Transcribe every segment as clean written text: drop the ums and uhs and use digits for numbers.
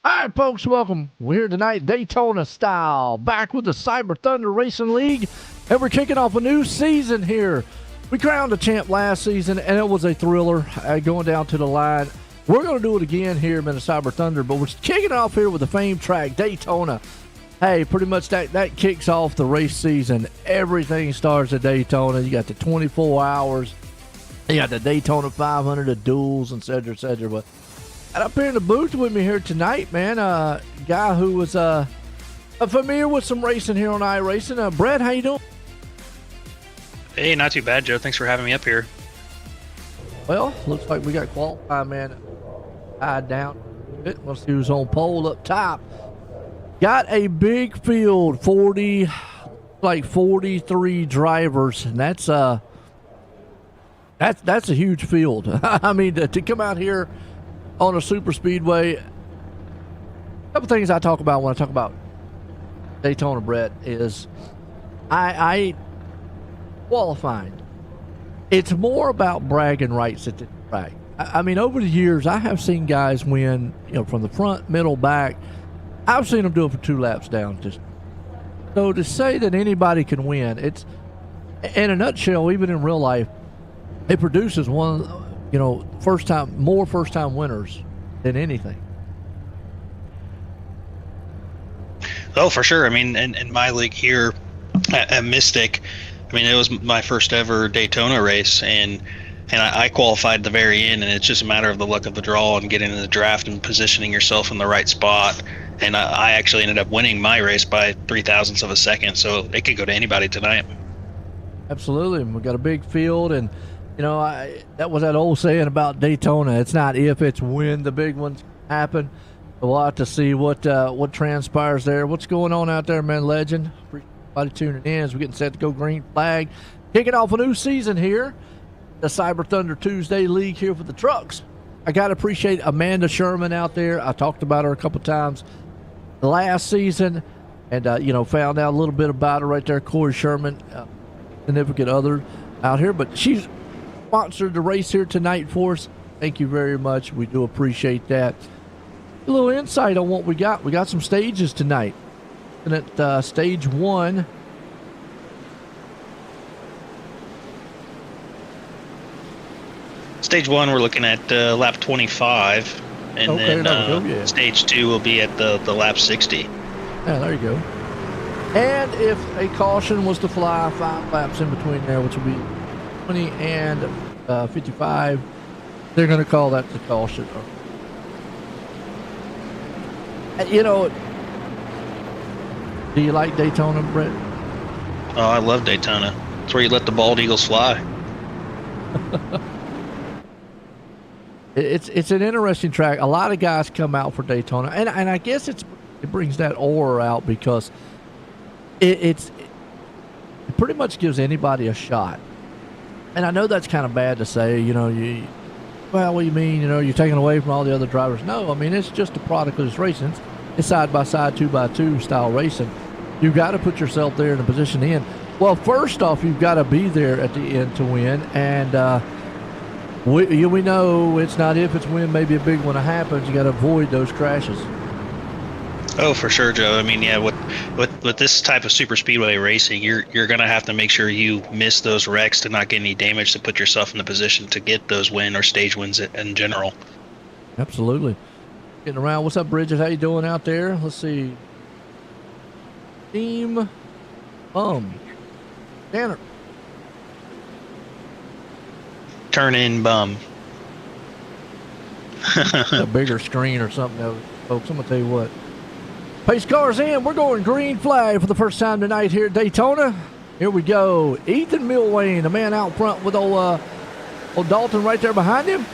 All right, folks, welcome. We're here tonight, Daytona style, back with the Cyberr Thunder Racing League, and we're kicking off a new season here. We crowned a champ last season, and it was a thriller going down to the line. We're going to do it again here in the Cyberr Thunder, but we're kicking it off here with the famed track, Daytona. Hey, pretty much that kicks off the race season. Everything starts at Daytona. You got the 24 hours. You got the Daytona 500, the duels, et cetera, et cetera. But and up here in the booth with me here tonight, man, a guy who was familiar with some racing here on iRacing. Brett, how you doing? Hey, not too bad, Joe. Thanks for having me up here. Well, looks like we got qualified, man. Down. Let's see who's on pole up top. Got a big field, 43 drivers, and that's a huge field. I mean, to come out here on a super speedway. A couple things I talk about when I talk about Daytona, Brett, is I qualifying. It's more about bragging rights at the track. I mean, over the years, I have seen guys win, from the front, middle, back. I've seen them do it for 2 laps down. So to say that anybody can win, it's, in a nutshell, even in real life, it produces more first-time winners than anything. Oh, for sure. I mean, in my league here at Mystic, I mean, it was my first ever Daytona race, and I qualified at the very end, and it's just a matter of the luck of the draw and getting in the draft and positioning yourself in the right spot. And I actually ended up winning my race by 0.003 of a second, so it could go to anybody tonight. Absolutely. We got a big field, and that was that old saying about Daytona. It's not if, it's when the big ones happen. We'll have to see what transpires there. What's going on out there, man? Legend. Appreciate everybody tuning in as we're getting set to go green flag. Kicking off a new season here. The Cyberr Thunder Tuesday League here for the trucks. I got to appreciate Amanda Sherman out there. I talked about her a couple times last season, and found out a little bit about her right there. Corey Sherman, significant other out here, but she's sponsored the race here tonight for us. Thank you very much. We do appreciate that. A little insight on what we got. We got some stages tonight. And at stage 1, Stage 1, we're looking at lap 25, and then stage 2 will be at the lap 60. Yeah, there you go. And if a caution was to fly, 5 laps in between there, which will be 20 and 55. They're going to call that the caution. You know, do you like Daytona, Brett? Oh, I love Daytona. It's where you let the bald eagles fly. It's an interesting track. A lot of guys come out for Daytona, and I guess it brings that aura out because it pretty much gives anybody a shot. And I know that's kind of bad to say, you know, well, what do you mean, you know, you're taking away from all the other drivers? No, I mean, it's just a product of this racing. It's side-by-side, 2x2 style racing. You've got to put yourself there in a position to win. Well, first off, you've got to be there at the end to win, and we know it's not if, it's when maybe a big one happens. You got to avoid those crashes. Oh, for sure, Joe. I mean, yeah, with this type of super speedway racing, you're going to have to make sure you miss those wrecks to not get any damage, to put yourself in the position to get those win or stage wins in general. Absolutely. Getting around. What's up, Bridget? How you doing out there? Let's see. Team Tanner. Turn in bum. A bigger screen or something, though, folks. I'm going to tell you what. Pace cars in. We're going green flag for the first time tonight here at Daytona. Here we go. Ethan Milwane, the man out front with old Dalton right there behind him.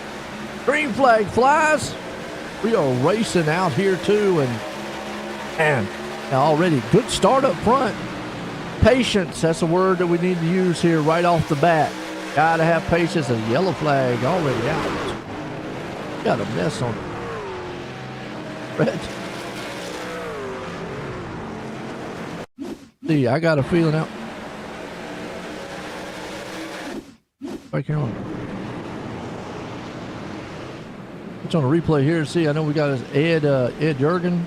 Green flag flies. We are racing out here too, and already good start up front. Patience, that's a word that we need to use here right off the bat. Gotta have patience. A yellow flag already out. Got a mess on it. Red. See, I got a feeling out. Right here on. It's on a replay here. See, I know we got Ed Jurgen,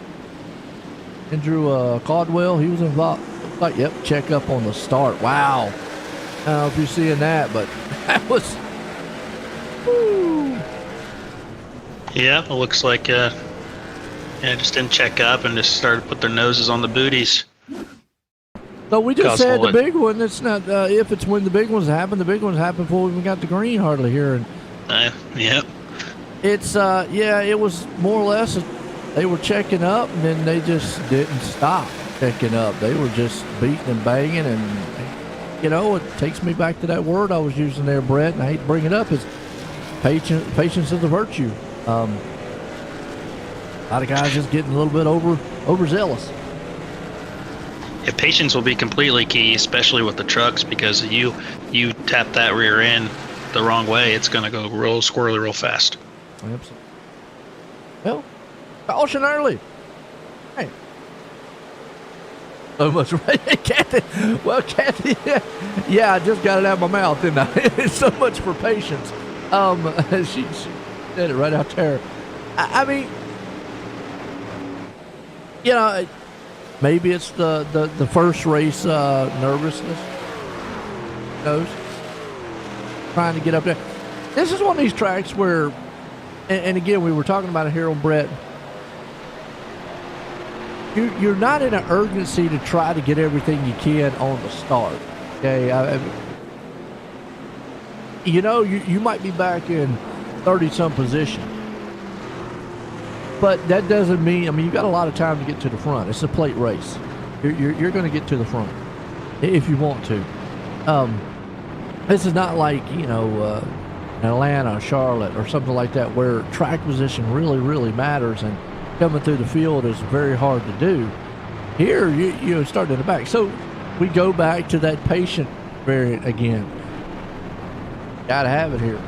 Andrew Caldwell. He was involved. Like, yep, check up on the start. Wow. I don't know if you're seeing that, but that was. Woo. Yeah, it looks like just didn't check up and just started to put their noses on the booties. So we just said the big one. It's not if, it's when the big ones happen. The big ones happen before we even got the green hardly here. And yep. It's it was more or less they were checking up, and then they just didn't stop checking up. They were just beating and banging, and you know, it takes me back to that word I was using there, Brett, and I hate to bring it up, is patience is a virtue. A lot of guys just getting a little bit overzealous. Yeah, patience will be completely key, especially with the trucks, because you tap that rear end the wrong way, it's going to go real squirrely real fast. Absolutely. Well, caution early. Hey. So much, Kathy. Well, Kathy, yeah, I just got it out of my mouth, didn't I? So much for patience. She said it right out there. I mean, you know, maybe it's the first race nervousness. Knows. Trying to get up there. This is one of these tracks where, and again, we were talking about it here on Brett. You're not in an urgency to try to get everything you can on the start. Okay, you know, you might be back in 30-some position, but that doesn't mean. I mean, you got a lot of time to get to the front. It's a plate race. You're going to get to the front if you want to. This is not like, you know, Atlanta, Charlotte, or something like that, where track position really matters, and coming through the field is very hard to do. Here, you start in the back. So we go back to that patient variant again. Got to have it here.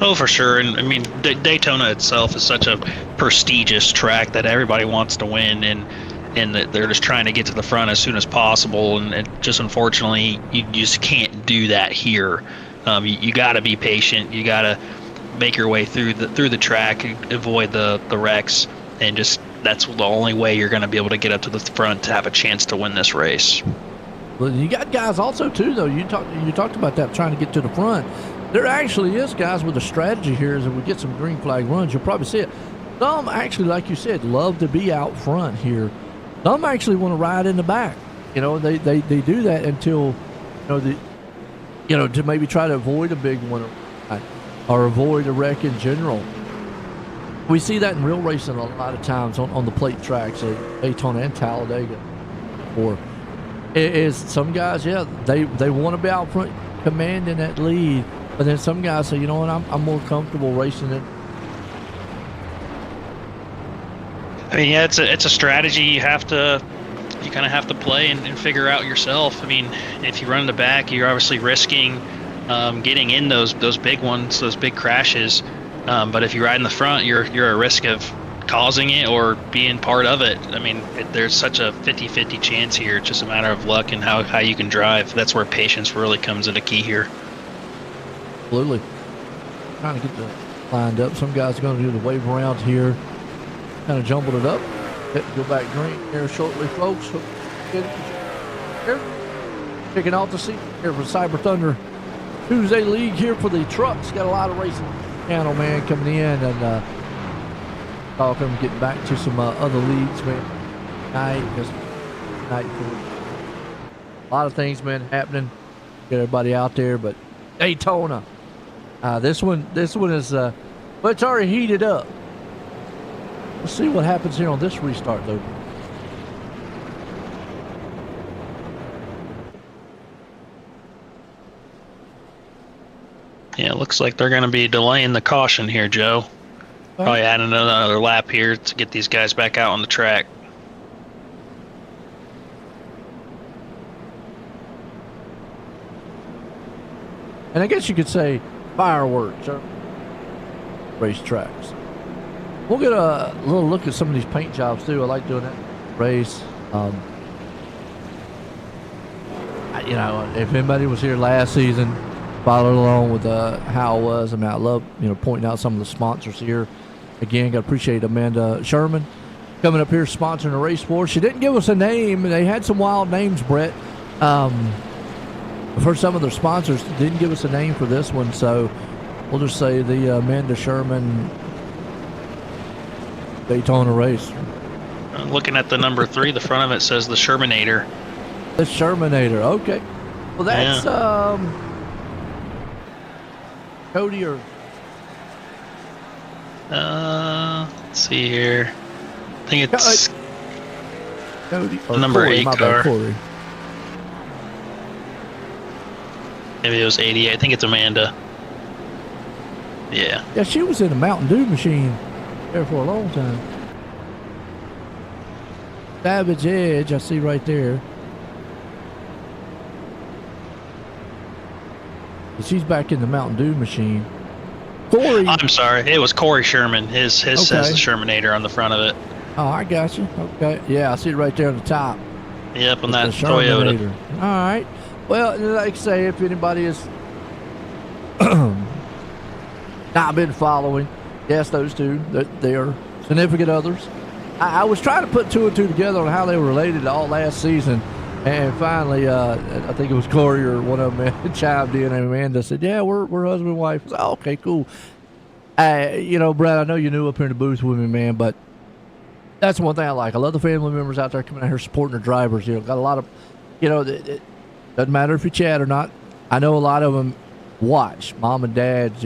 Oh, for sure. And I mean, Daytona itself is such a prestigious track that everybody wants to win, and that they're just trying to get to the front as soon as possible. And just unfortunately, you just can't do that here. You got to be patient. You got to make your way through the track, avoid the wrecks, and just that's the only way you're going to be able to get up to the front to have a chance to win this race. Well, you got guys also too, though. You talked about that, trying to get to the front. There actually is guys with a strategy here. As we get some green flag runs, you'll probably see it. Some actually, like you said, love to be out front here. Some actually want to ride in the back. You know, they do that until, you know, to maybe try to avoid a big one or avoid a wreck in general. We see that in real racing a lot of times on the plate tracks at Daytona and Talladega. Or is some guys, they want to be out front commanding that lead, but then some guys say, you know what, I'm more comfortable racing it. I mean, yeah, it's a strategy you kind of have to play and figure out yourself. I mean, if you run in the back, you're obviously risking getting in those big ones, those big crashes. But if you ride in the front, you're at risk of causing it or being part of it. I mean, there's such a 50-50 chance here. It's just a matter of luck and how you can drive. That's where patience really comes into key here. Absolutely. Trying to get the lined up. Some guys are going to do the wave around here. Kind of jumbled it up. Go back green here shortly, folks. Here. Kicking off the seat here for Cyberr Thunder Tuesday League here for the trucks. Got a lot of racing channel, man, coming in and talking, getting back to some other leagues, man. Night for a lot of things, man, happening. Get everybody out there, but Daytona. This one is, but it's already heated up. Let's see what happens here on this restart, though. Yeah, it looks like they're going to be delaying the caution here, Joe. Probably adding another lap here to get these guys back out on the track. And I guess you could say fireworks or racetracks. We'll get a little look at some of these paint jobs too. I like doing that race. If anybody was here last season, followed along with how it was. I mean, I love pointing out some of the sponsors here. Again, got to appreciate Amanda Sherman coming up here sponsoring the race for us. She didn't give us a name. They had some wild names, Brett. For some of their sponsors, didn't give us a name for this one, so we'll just say the Amanda Sherman Daytona race. Looking at the number 3, the front of it says the Shermanator. The Shermanator, okay. Well, that's Cody or let's see here. I think it's Cody or number Corey, 8 car. Corey. Maybe it was 80. I think it's Amanda. Yeah. Yeah, she was in a Mountain Dew machine there for a long time. Savage Edge, I see right there. She's back in the Mountain Dew machine. Corey. I'm sorry. It was Corey Sherman. His says the Shermanator on the front of it. Oh, I got you. Okay. Yeah, I see it right there on the top. Yep, on that Toyota. All right. Well, like I say, if anybody has not been following, yes, those two, they are significant others. I was trying to put 2 and 2 together on how they were related all last season. And finally, I think it was Corey or one of them chimed in, and Amanda said, yeah, we're husband and wife. I said, oh, okay, cool. Brad, I know you're new up here in the booth with me, man, but that's one thing I like. I love the family members out there coming out here supporting their drivers. Got a lot of, it doesn't matter if you chat or not. I know a lot of them watch, mom and dads,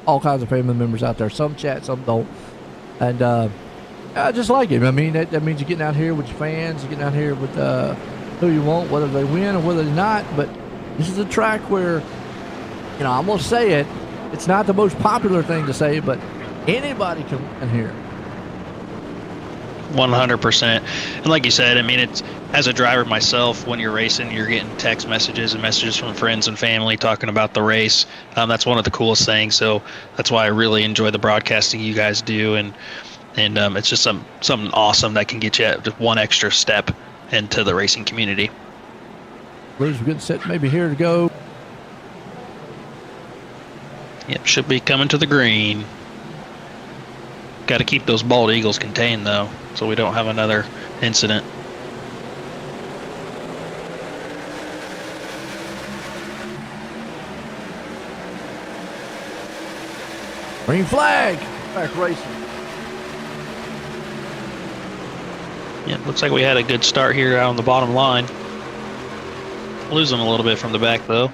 all kinds of family members out there. Some chat, some don't. And I just like it. I mean, that means you're getting out here with your fans, you're getting out here with who you want, whether they win or whether they're not. But this is a track where, I'm going to say it, it's not the most popular thing to say, but anybody can win here. 100%. And like you said, I mean, it's as a driver myself, when you're racing, you're getting text messages and messages from friends and family talking about the race. That's one of the coolest things. So that's why I really enjoy the broadcasting you guys do. And it's just something awesome that can get you just one extra step into the racing community. We're good set maybe here to go. Yep, should be coming to the green. Got to keep those bald eagles contained, though, so we don't have another incident. Green flag! Back racing. Yeah, looks like we had a good start here out on the bottom line. Lose them a little bit from the back, though.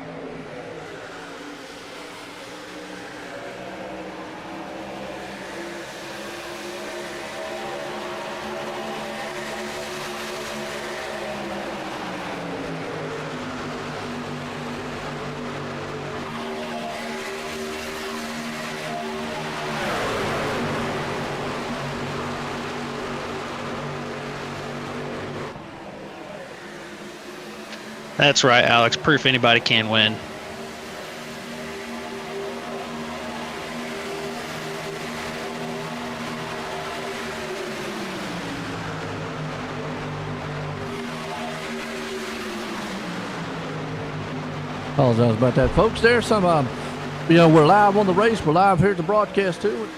That's right, Alex. Proof anybody can win. Apologize about that, folks. There's some, we're live on the race. We're live here at the broadcast, too.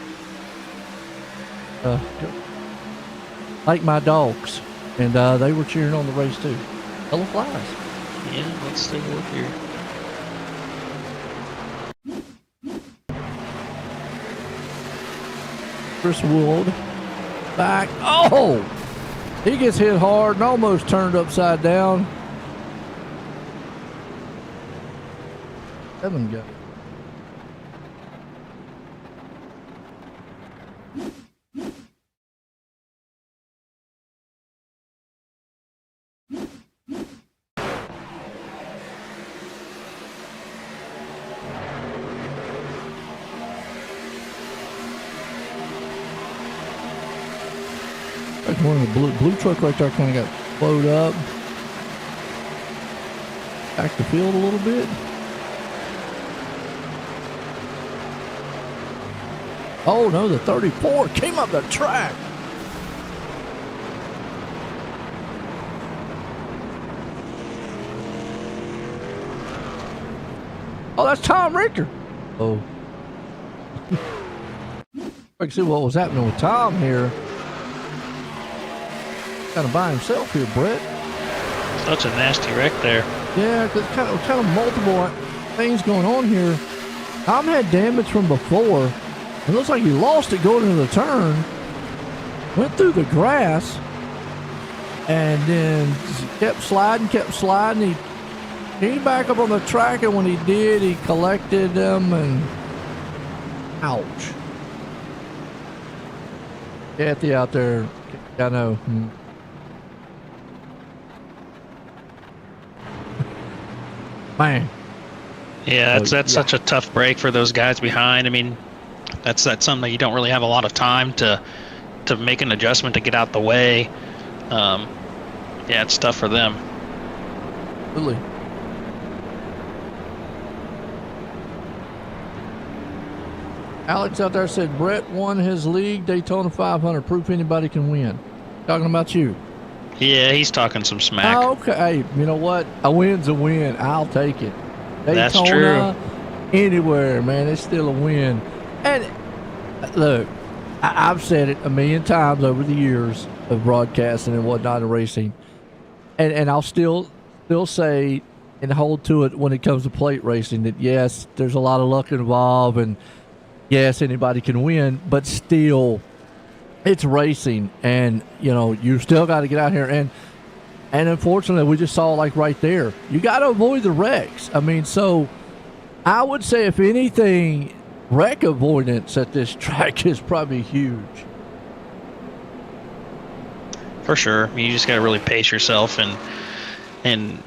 Like my dogs. And they were cheering on the race, too. Hello, flies. Yeah, let's take a look here. Chris Wood back. Oh! He gets hit hard and almost turned upside down. Seven go. One of the blue truck right there kind of got flowed up. Back the field a little bit. Oh no, the 34 came up the track. Oh, that's Tom Ricker. Oh. I can see what was happening with Tom here. Kind of by himself here, Brett. Such a nasty wreck there. Yeah, cause kind of multiple things going on here. Tom had damage from before. It looks like he lost it going into the turn. Went through the grass, and then kept sliding. He came back up on the track, and when he did, he collected them, and ouch. Kathy out there, I know. Man. Yeah, that's such a tough break for those guys behind. I mean, that's something that you don't really have a lot of time to make an adjustment to get out the way. Yeah, it's tough for them. Really. Alex out there said Brett won his league Daytona 500. Proof anybody can win. Talking about you. Yeah, he's talking some smack. Oh, okay. Hey, you know what? A win's a win. I'll take it. Daytona, that's true. Anywhere, man, it's still a win. And look, I've said it a million times over the years of broadcasting and whatnot and racing, and I'll still say and hold to it when it comes to plate racing that yes, there's a lot of luck involved, and yes, anybody can win, but still, it's racing, and you still got to get out here and unfortunately, we just saw like right there, you got to avoid the wrecks. I mean, so I would say if anything, wreck avoidance at this track is probably huge. For sure. I mean, you just got to really pace yourself and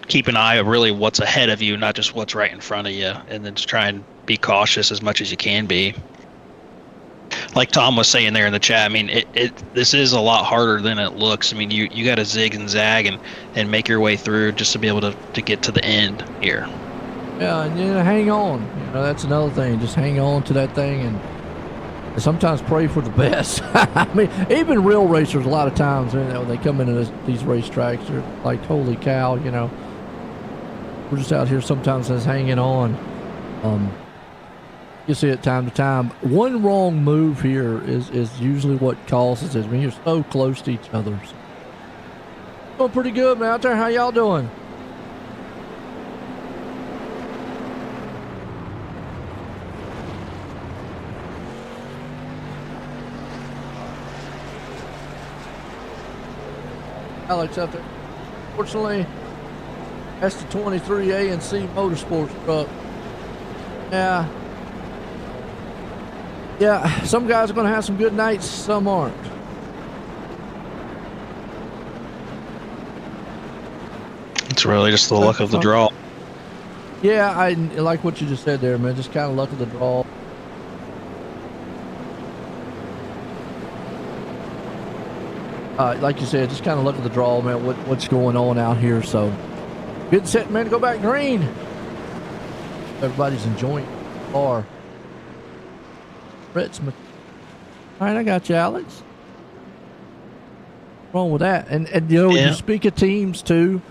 keep an eye of really what's ahead of you, not just what's right in front of you, and then just try and be cautious as much as you can be. Like Tom was saying there in the chat, I mean, this is a lot harder than it looks. I mean, you got to zig and zag and make your way through just to be able to get to the end here. Yeah, and hang on. That's another thing. Just hang on to that thing and sometimes pray for the best. I mean, even real racers, a lot of times, when they come into these racetracks, they're like, holy cow, we're just out here sometimes just hanging on. You see it time to time. One wrong move here is usually what causes it. I mean, you're so close to each other. Doing pretty good, man, out there. How y'all doing? Alex out there. Fortunately, That's the 23 A&C Motorsports truck. Yeah. Yeah, some guys are going to have some good nights, some aren't. It's really just the luck of the draw. Yeah, I like what you just said there, man. Just kind of luck of the draw. Like you said, just kind of look at the draw, man. What's going on out here? So, good set, man. To go back green. Everybody's enjoying the car. Brett's. All right, I got you, Alex. What's wrong with that? And you know, when you speak of teams too,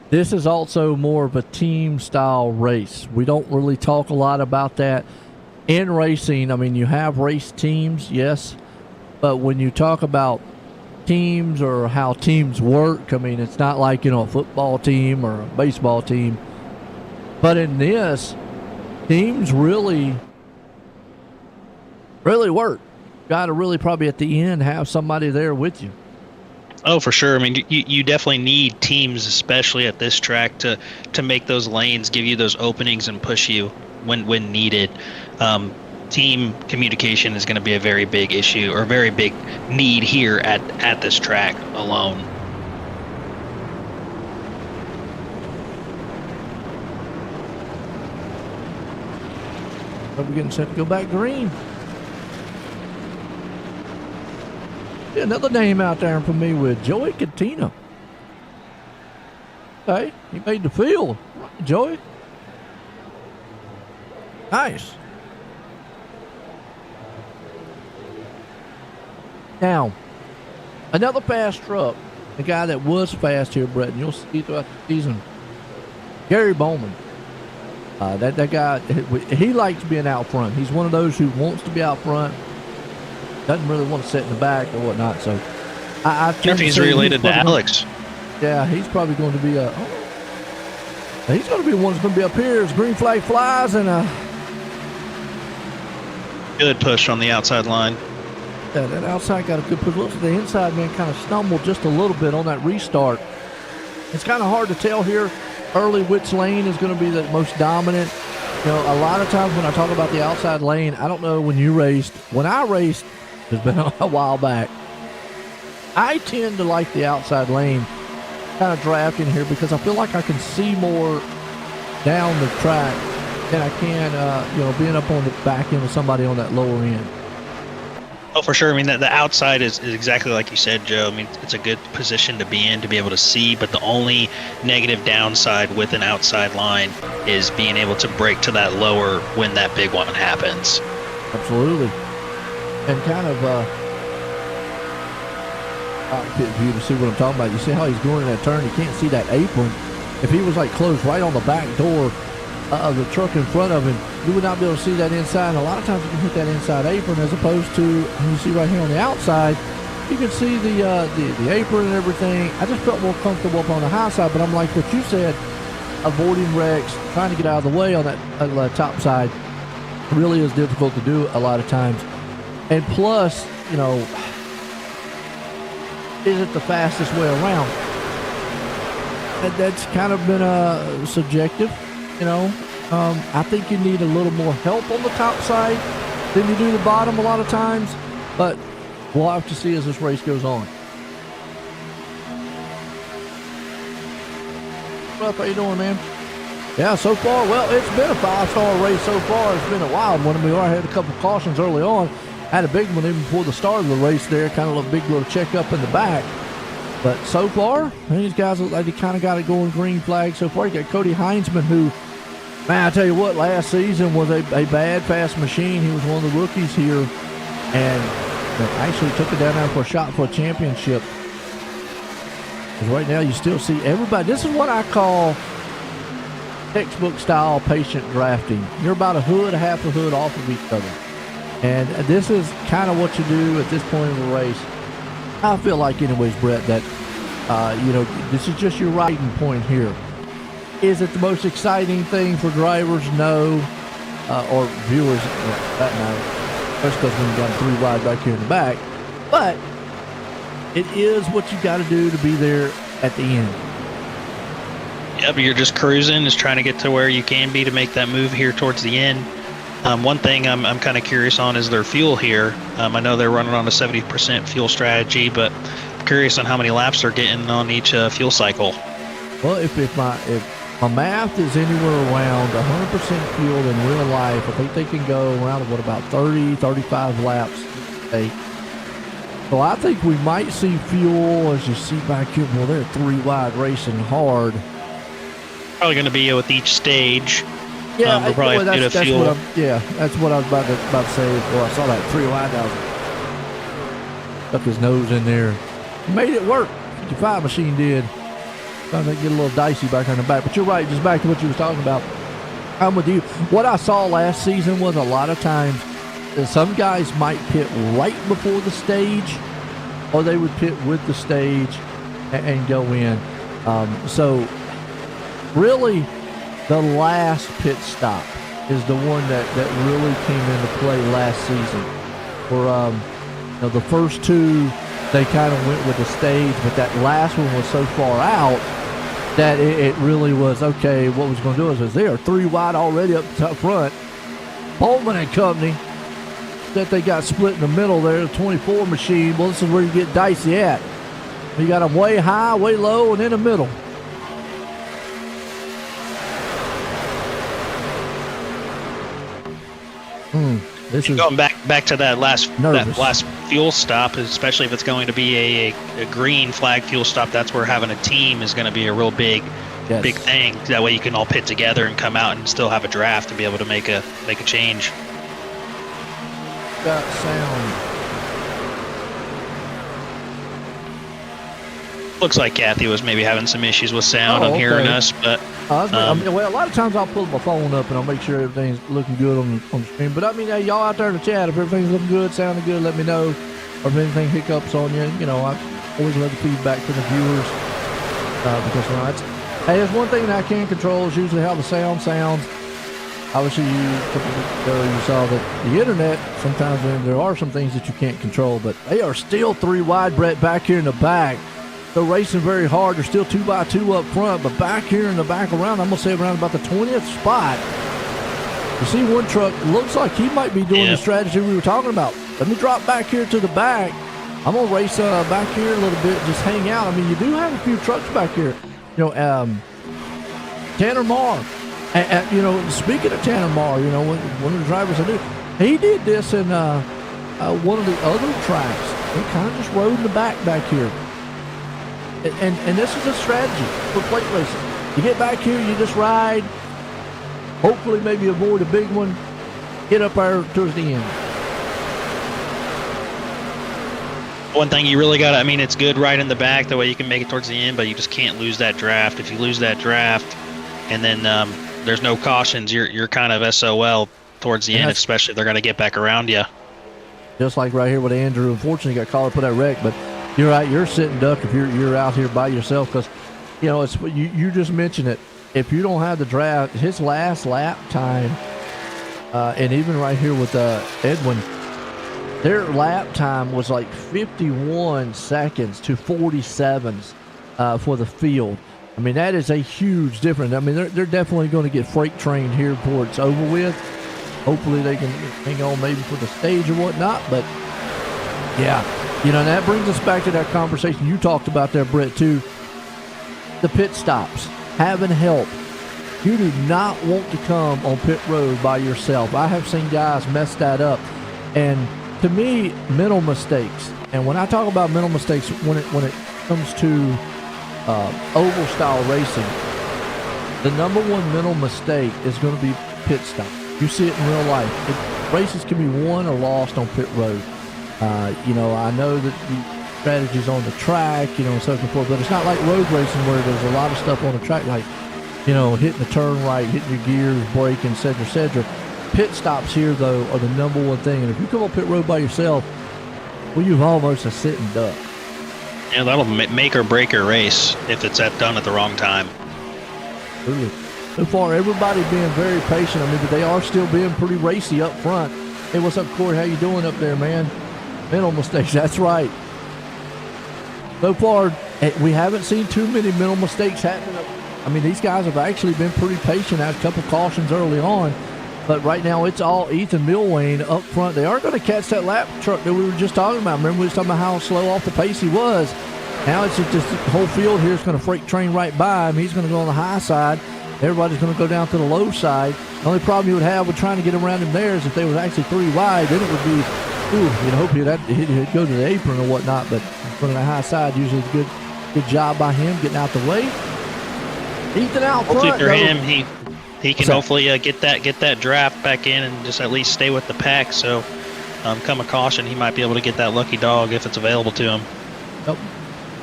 this is also more of a team style race. We don't really talk a lot about that in racing. I mean, you have race teams, yes, but when you talk about teams or how teams work, I mean, it's not like, you know, a football team or a baseball team. But in this, teams really work. Got to really probably at the end have somebody there with you. Oh, for sure. I mean, you definitely need teams, especially at this track, to make those lanes, give you those openings, and push you when needed. Team communication is going to be a very big issue, or a very big need here at this track alone. Are we getting set to go back green? Yeah, another name out there for me with Joey Catino. Okay, he made the field. Joey. Nice. Now, another fast truck, the guy that was fast here, Brett, and you'll see throughout the season, Gary Bowman. That guy, he likes being out front. He's one of those who wants to be out front, doesn't really want to sit in the back or whatnot. So, I think he's related to Alex. Yeah, he's probably going to be he's going to be one that's going to be up here as green flag flies and good push on the outside line. Yeah, that outside got a good push. Looks like the inside man kind of stumbled just a little bit on that restart. It's kind of hard to tell here early which lane is going to be the most dominant. You know, a lot of times when I talk about the outside lane, I don't know when you raced. When I raced, it's been a while back, I tend to like the outside lane kind of drafting here because I feel like I can see more down the track than I can, you know, being up on the back end of somebody on that lower end. Oh, for sure. I mean, the outside is exactly like you said, Joe. I mean, it's a good position to be in, to be able to see, but the only negative downside with an outside line is being able to break to that lower when that big one happens. Absolutely. And kind of, for you to see what I'm talking about, you see how he's going in that turn, you can't see that apron. If he was like closed right on the back door of the truck in front of him, you would not be able to see that inside. And a lot of times you can hit that inside apron, as opposed to, you see right here on the outside, you can see the apron and everything. I just felt more comfortable up on the high side, but I'm like what you said, avoiding wrecks, trying to get out of the way on that top side really is difficult to do a lot of times. And plus, you know, is it the fastest way around? That's kind of been subjective, you know. I think you need a little more help on the top side than you do the bottom a lot of times, but we'll have to see as this race goes on. What up, how you doing, man? Yeah, so far, well, it's been a 5-star race so far. It's been a wild one. We already had a couple of cautions early on. Had a big one even before the start of the race there, kind of a big little checkup in the back. But so far, these guys look like they kind of got it going green flag so far. You got Cody Heinzman, who, man, I tell you what, last season was a bad fast machine. He was one of the rookies here and actually took it down there for a shot for a championship. Because right now you still see everybody. This is what I call textbook style patient drafting. You're about a half a hood off of each other. And this is kind of what you do at this point in the race. I feel like anyways, Brett, that, you know, this is just your riding point here. Is it the most exciting thing for drivers? No. Or viewers, that matter. Especially because when you got 3 wide back here in the back. But it is what you got to do to be there at the end. Yep, you're just cruising, just trying to get to where you can be to make that move here towards the end. One thing I'm kind of curious on is their fuel here. I know they're running on a 70% fuel strategy, but I'm curious on how many laps they're getting on each fuel cycle. Well, if my math is anywhere around 100% fuel in real life, I think they can go around about 30, 35 laps a day. So I think we might see fuel, as you see back here. Well, they're 3 wide racing hard. Probably going to be with each stage. Yeah, we'll probably that's fuel. what that's what I was about to say. Well, I saw that 3 wide out. Stuck his nose in there. Made it work. 55 machine did. Trying to get a little dicey back on the back. But you're right, just back to what you was talking about. I'm with you. What I saw last season was a lot of times some guys might pit right before the stage, or they would pit with the stage and go in. So really, the last pit stop is the one that really came into play last season. For the first 2, they kind of went with the stage, but that last one was so far out that it really was, okay, what was going to do is they are 3 wide already up top front. Bowman and company, that they got split in the middle there, the 24 machine. Well, this is where you get dicey at. You got them way high, way low, and in the middle. This is going back to that last fuel stop, especially if it's going to be a green flag fuel stop. That's where having a team is going to be a real big thing. That way you can all pit together and come out and still have a draft and be able to make a change. Got sound. Looks like Kathy was maybe having some issues with sound on hearing us, but well, a lot of times I'll pull my phone up and I'll make sure everything's looking good on the screen. But I mean, hey, y'all out there in the chat, if everything's looking good, sounding good, let me know. Or if anything hiccups on you, I always love the feedback from the viewers because it's one thing that I can't control is usually how the sound sounds. Obviously, you saw that the internet, sometimes there are some things that you can't control, but they are still 3 wide, Brett, back here in the back. They're racing very hard. They're still 2x2 up front, but back here in the back around, I'm going to say around about the 20th spot. You see one truck, looks like he might be doing the strategy we were talking about. Let me drop back here to the back. I'm going to race back here a little bit, just hang out. I mean, you do have a few trucks back here. Tanner Marr. Speaking of Tanner Marr, one of the drivers I knew, he did this in one of the other tracks. He kind of just rode in the back here. And this is a strategy for plate racing. You get back here, you just ride, hopefully maybe avoid a big one, get up there towards the end. One thing you really got, it's good right in the back, that way you can make it towards the end, but you just can't lose that draft. If you lose that draft and then there's no cautions, you're kind of SOL towards the end, especially if they're going to get back around you. Just like right here with Andrew, unfortunately got called up for that wreck, but you're right. You're sitting duck if you're out here by yourself because, it's you just mentioned it. If you don't have the draft, his last lap time, and even right here with Edwin, their lap time was like 51 seconds to 47s for the field. I mean, that is a huge difference. I mean, they're definitely going to get freight trained here before it's over with. Hopefully they can hang on maybe for the stage or whatnot, but yeah. That brings us back to that conversation you talked about there, Brett, too. The pit stops, having help. You do not want to come on pit road by yourself. I have seen guys mess that up. And to me, mental mistakes. And when I talk about mental mistakes, when it comes to oval style racing, the number one mental mistake is going to be pit stop. You see it in real life. Races can be won or lost on pit road. I know that the strategies on the track, and so forth, but it's not like road racing where there's a lot of stuff on the track, like, hitting the turn right, hitting your gears, braking, et cetera. Pit stops here, though, are the number one thing. And if you come on pit road by yourself, well, you've almost a sitting duck. Yeah, that'll make or break your race if it's done at the wrong time. Really. So far, everybody being very patient. But they are still being pretty racy up front. Hey, what's up, Corey? How you doing up there, man? Mental mistakes, that's right. So far, we haven't seen too many mental mistakes happening I mean, these guys have actually been pretty patient. Had a couple cautions early on, but right now it's all Ethan Milwane up front. They are going to catch that lap truck that we were just talking about. Remember, we were talking about how slow off the pace he was. Now it's just the whole field here is going to freight train right by him. He's going to go on the high side. Everybody's going to go down to the low side. The only problem you would have with trying to get around him there is if they was actually 3 wide, then it would be, you'd hope he'd go to the apron or whatnot. But in front of the high side, usually it's good job by him getting out the way. Ethan out front. Hopefully for him, he can hopefully get that draft back in and just at least stay with the pack. So come a caution, he might be able to get that lucky dog if it's available to him. Nope.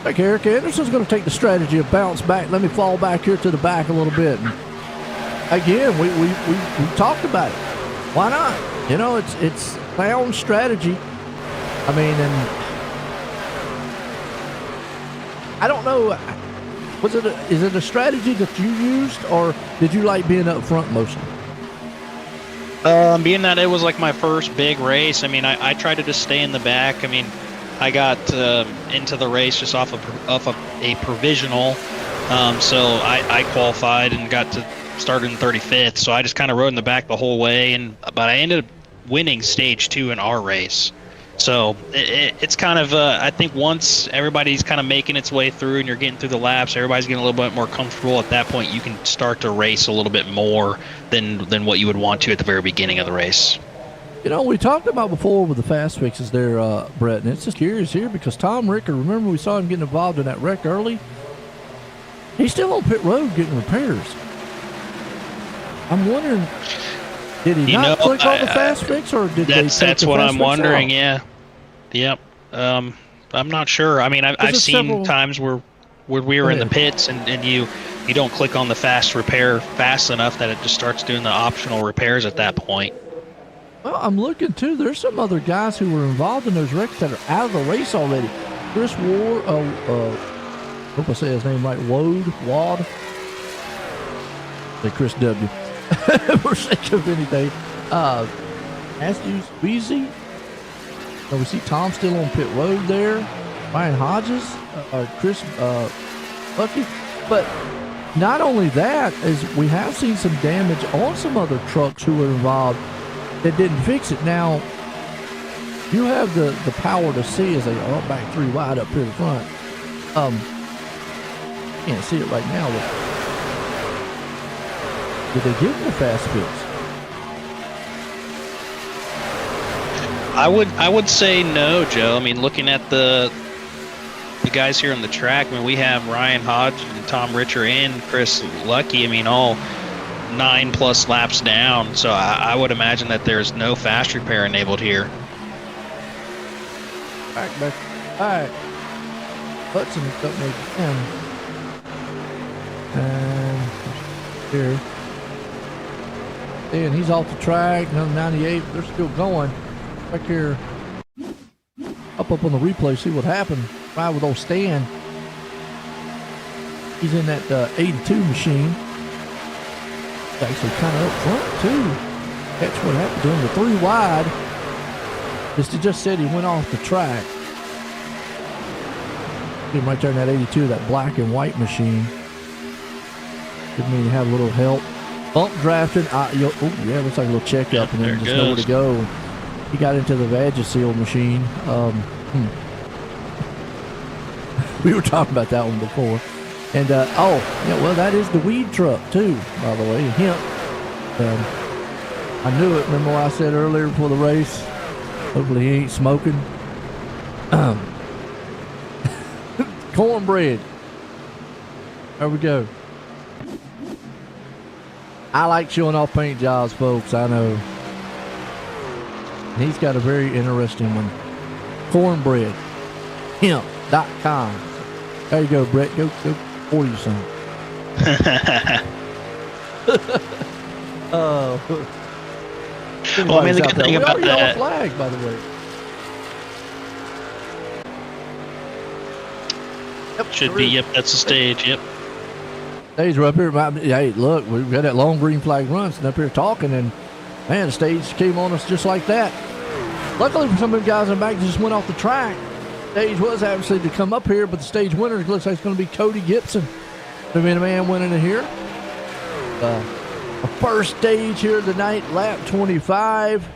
Like Eric Anderson's going to take the strategy of bounce back. Let me fall back here to the back a little bit. And again, we talked about it. Why not? You know, it's sound strategy. I mean, and I don't know. Is it a strategy that you used, or did you like being up front mostly? Being that it was like my first big race, I mean, I tried to just stay in the back. I mean, I got into the race just off of a provisional, so I qualified and got to start in 35th. So I just kind of rode in the back the whole way, but I ended up winning stage 2 in our race. So it's kind of I think once everybody's kind of making its way through and you're getting through the laps, everybody's getting a little bit more comfortable. At that point, you can start to race a little bit more than what you would want to at the very beginning of the race. You know, we talked about before with the fast fixes there, Brett, and it's just curious here because Tom Ricker, remember we saw him getting involved in that wreck early? He's still on pit road getting repairs. I'm wondering, did he not click on the fast fix, or did they take that's the what fast I'm fix wondering, out? yeah. Yep. I'm not sure. I mean, I've seen times where we were in the pits and you don't click on the fast repair fast enough that it just starts doing the optional repairs at that point. Well, I'm looking too. There's some other guys who were involved in those wrecks that are out of the race already. Chris Ward, hope I say his name right, Wad. Say Chris W. For sake of anything. Matthews, Weezy. We see Tom still on pit road there. Ryan Hodges, Chris Bucky. But not only that, is we have seen some damage on some other trucks who were involved that didn't fix it. Now, you have the power to see as they are back 3 wide up here in front. Can't see it right now, but did they give him a fast fix? I would say no, Joe. I mean, looking at the guys here on the track, I mean, we have Ryan Hodge and Tom Richer and Chris Lucky. I mean, all 9+ laps down. So I would imagine that there's no fast repair enabled here. Back. All right. Hudson up maybe 10. And here. And he's off the track. Another 98. They're still going. Back here. Up on the replay. See what happened. Right with old Stan. He's in that 82 machine. Actually kind of up front too. That's what happened to him. The 3 wide. Just said he went off the track. Him right there in that 82, that black and white machine. Didn't mean to have a little help. Bump drafted. Yeah, looks like a little checkup, and then just nowhere to go. He got into the Vagisil machine. We were talking about that one before. And, well, that is the weed truck, too, by the way. Hemp. I knew it. Remember what I said earlier before the race? Hopefully he ain't smoking. Cornbread. There we go. I like showing off paint jobs, folks. I know. And he's got a very interesting one. Cornbread. Hemp.com. There you go, Brett. Go pour you some. Well, I mean, the good thing about that. Flag, by the way. Yep, should be. Yep, that's the stage. Yep. Stage are up here. Hey, look, we've got that long green flag run sitting up here talking, and man, the stage came on us just like that. Luckily for some of the guys in the back that just went off the track. Stage was actually to come up here, but the stage winner looks like it's going to be Cody Gibson. Man winning it here. A first stage here tonight, lap 25.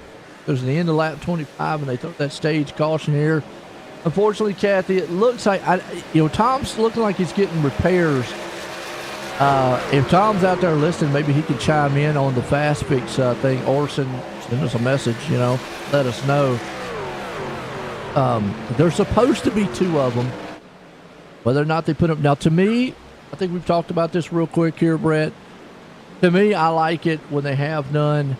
There's the end of lap 25, and they took that stage caution here. Unfortunately, Kathy, it looks like Tom's looking like he's getting repairs. If Tom's out there listening, maybe he could chime in on the fast fix thing, or send us a message. Let us know. There's supposed to be 2 of them. Whether or not they put them now, to me, I think we've talked about this real quick here, Brett. To me, I like it when they have none.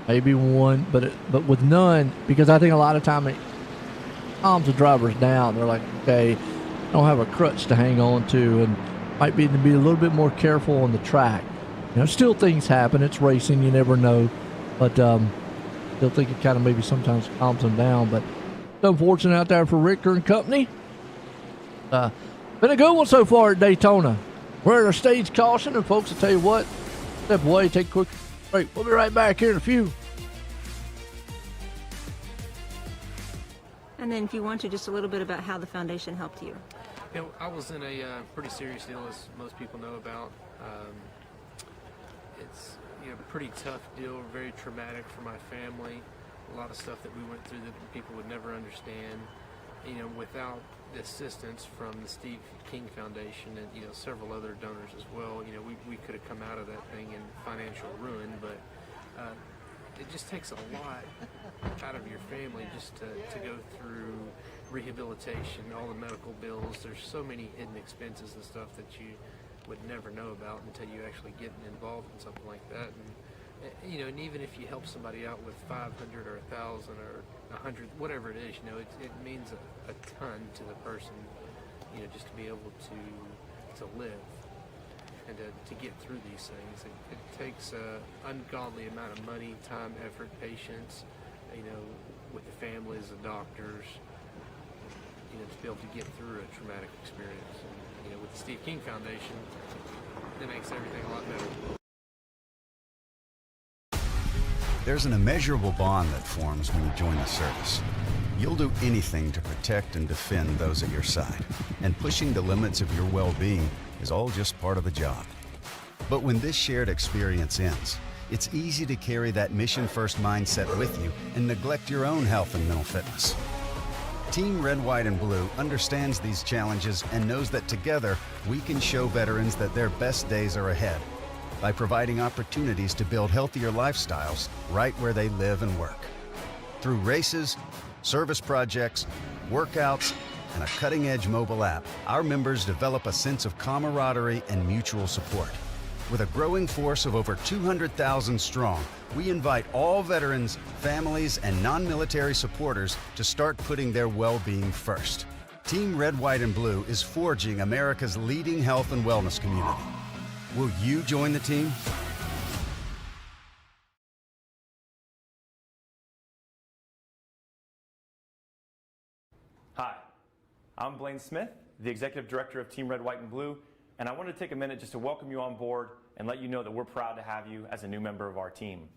Maybe one, but with none, because I think a lot of time it calms the drivers down. They're like, okay, I don't have a crutch to hang on to, and might be to be a little bit more careful on the track. Still things happen. It's racing. You never know. But still think it kind of maybe sometimes calms them down. But it's unfortunate out there for Richter and company. Been a good one so far at Daytona. We're at a stage caution, and folks, I'll tell you what, step away, take a quick break. We'll be right back here in a few. And then if you want to, just a little bit about how the foundation helped you. I was in a pretty serious deal, as most people know about. It's a pretty tough deal, very traumatic for my family. A lot of stuff that we went through that people would never understand. Without the assistance from the Steve King Foundation and several other donors as well, we could have come out of that thing in financial ruin. But it just takes a lot out of your family just to go through rehabilitation, all the medical bills. There's so many hidden expenses and stuff that you would never know about until you actually get involved in something like that. And even if you help somebody out with 500 or 1,000 or 100, whatever it is, it means a ton to the person, just to be able to live and to get through these things. It takes an ungodly amount of money, time, effort, patience, with the families, the doctors, to be able to get through a traumatic experience. And, with the Steve King Foundation, that makes everything a lot better. There's an immeasurable bond that forms when you join the service. You'll do anything to protect and defend those at your side, and pushing the limits of your well-being is all just part of the job. But when this shared experience ends, it's easy to carry that mission-first mindset with you and neglect your own health and mental fitness. Team Red, White, and Blue understands these challenges and knows that together we can show veterans that their best days are ahead by providing opportunities to build healthier lifestyles right where they live and work. Through races, service projects, workouts, and a cutting-edge mobile app, our members develop a sense of camaraderie and mutual support. With a growing force of over 200,000 strong, we invite all veterans, families, and non-military supporters to start putting their well-being first. Team Red, White, and Blue is forging America's leading health and wellness community. Will you join the team? Hi, I'm Blaine Smith, the Executive Director of Team Red, White, and Blue, and I wanted to take a minute just to welcome you on board and let you know that we're proud to have you as a new member of our team.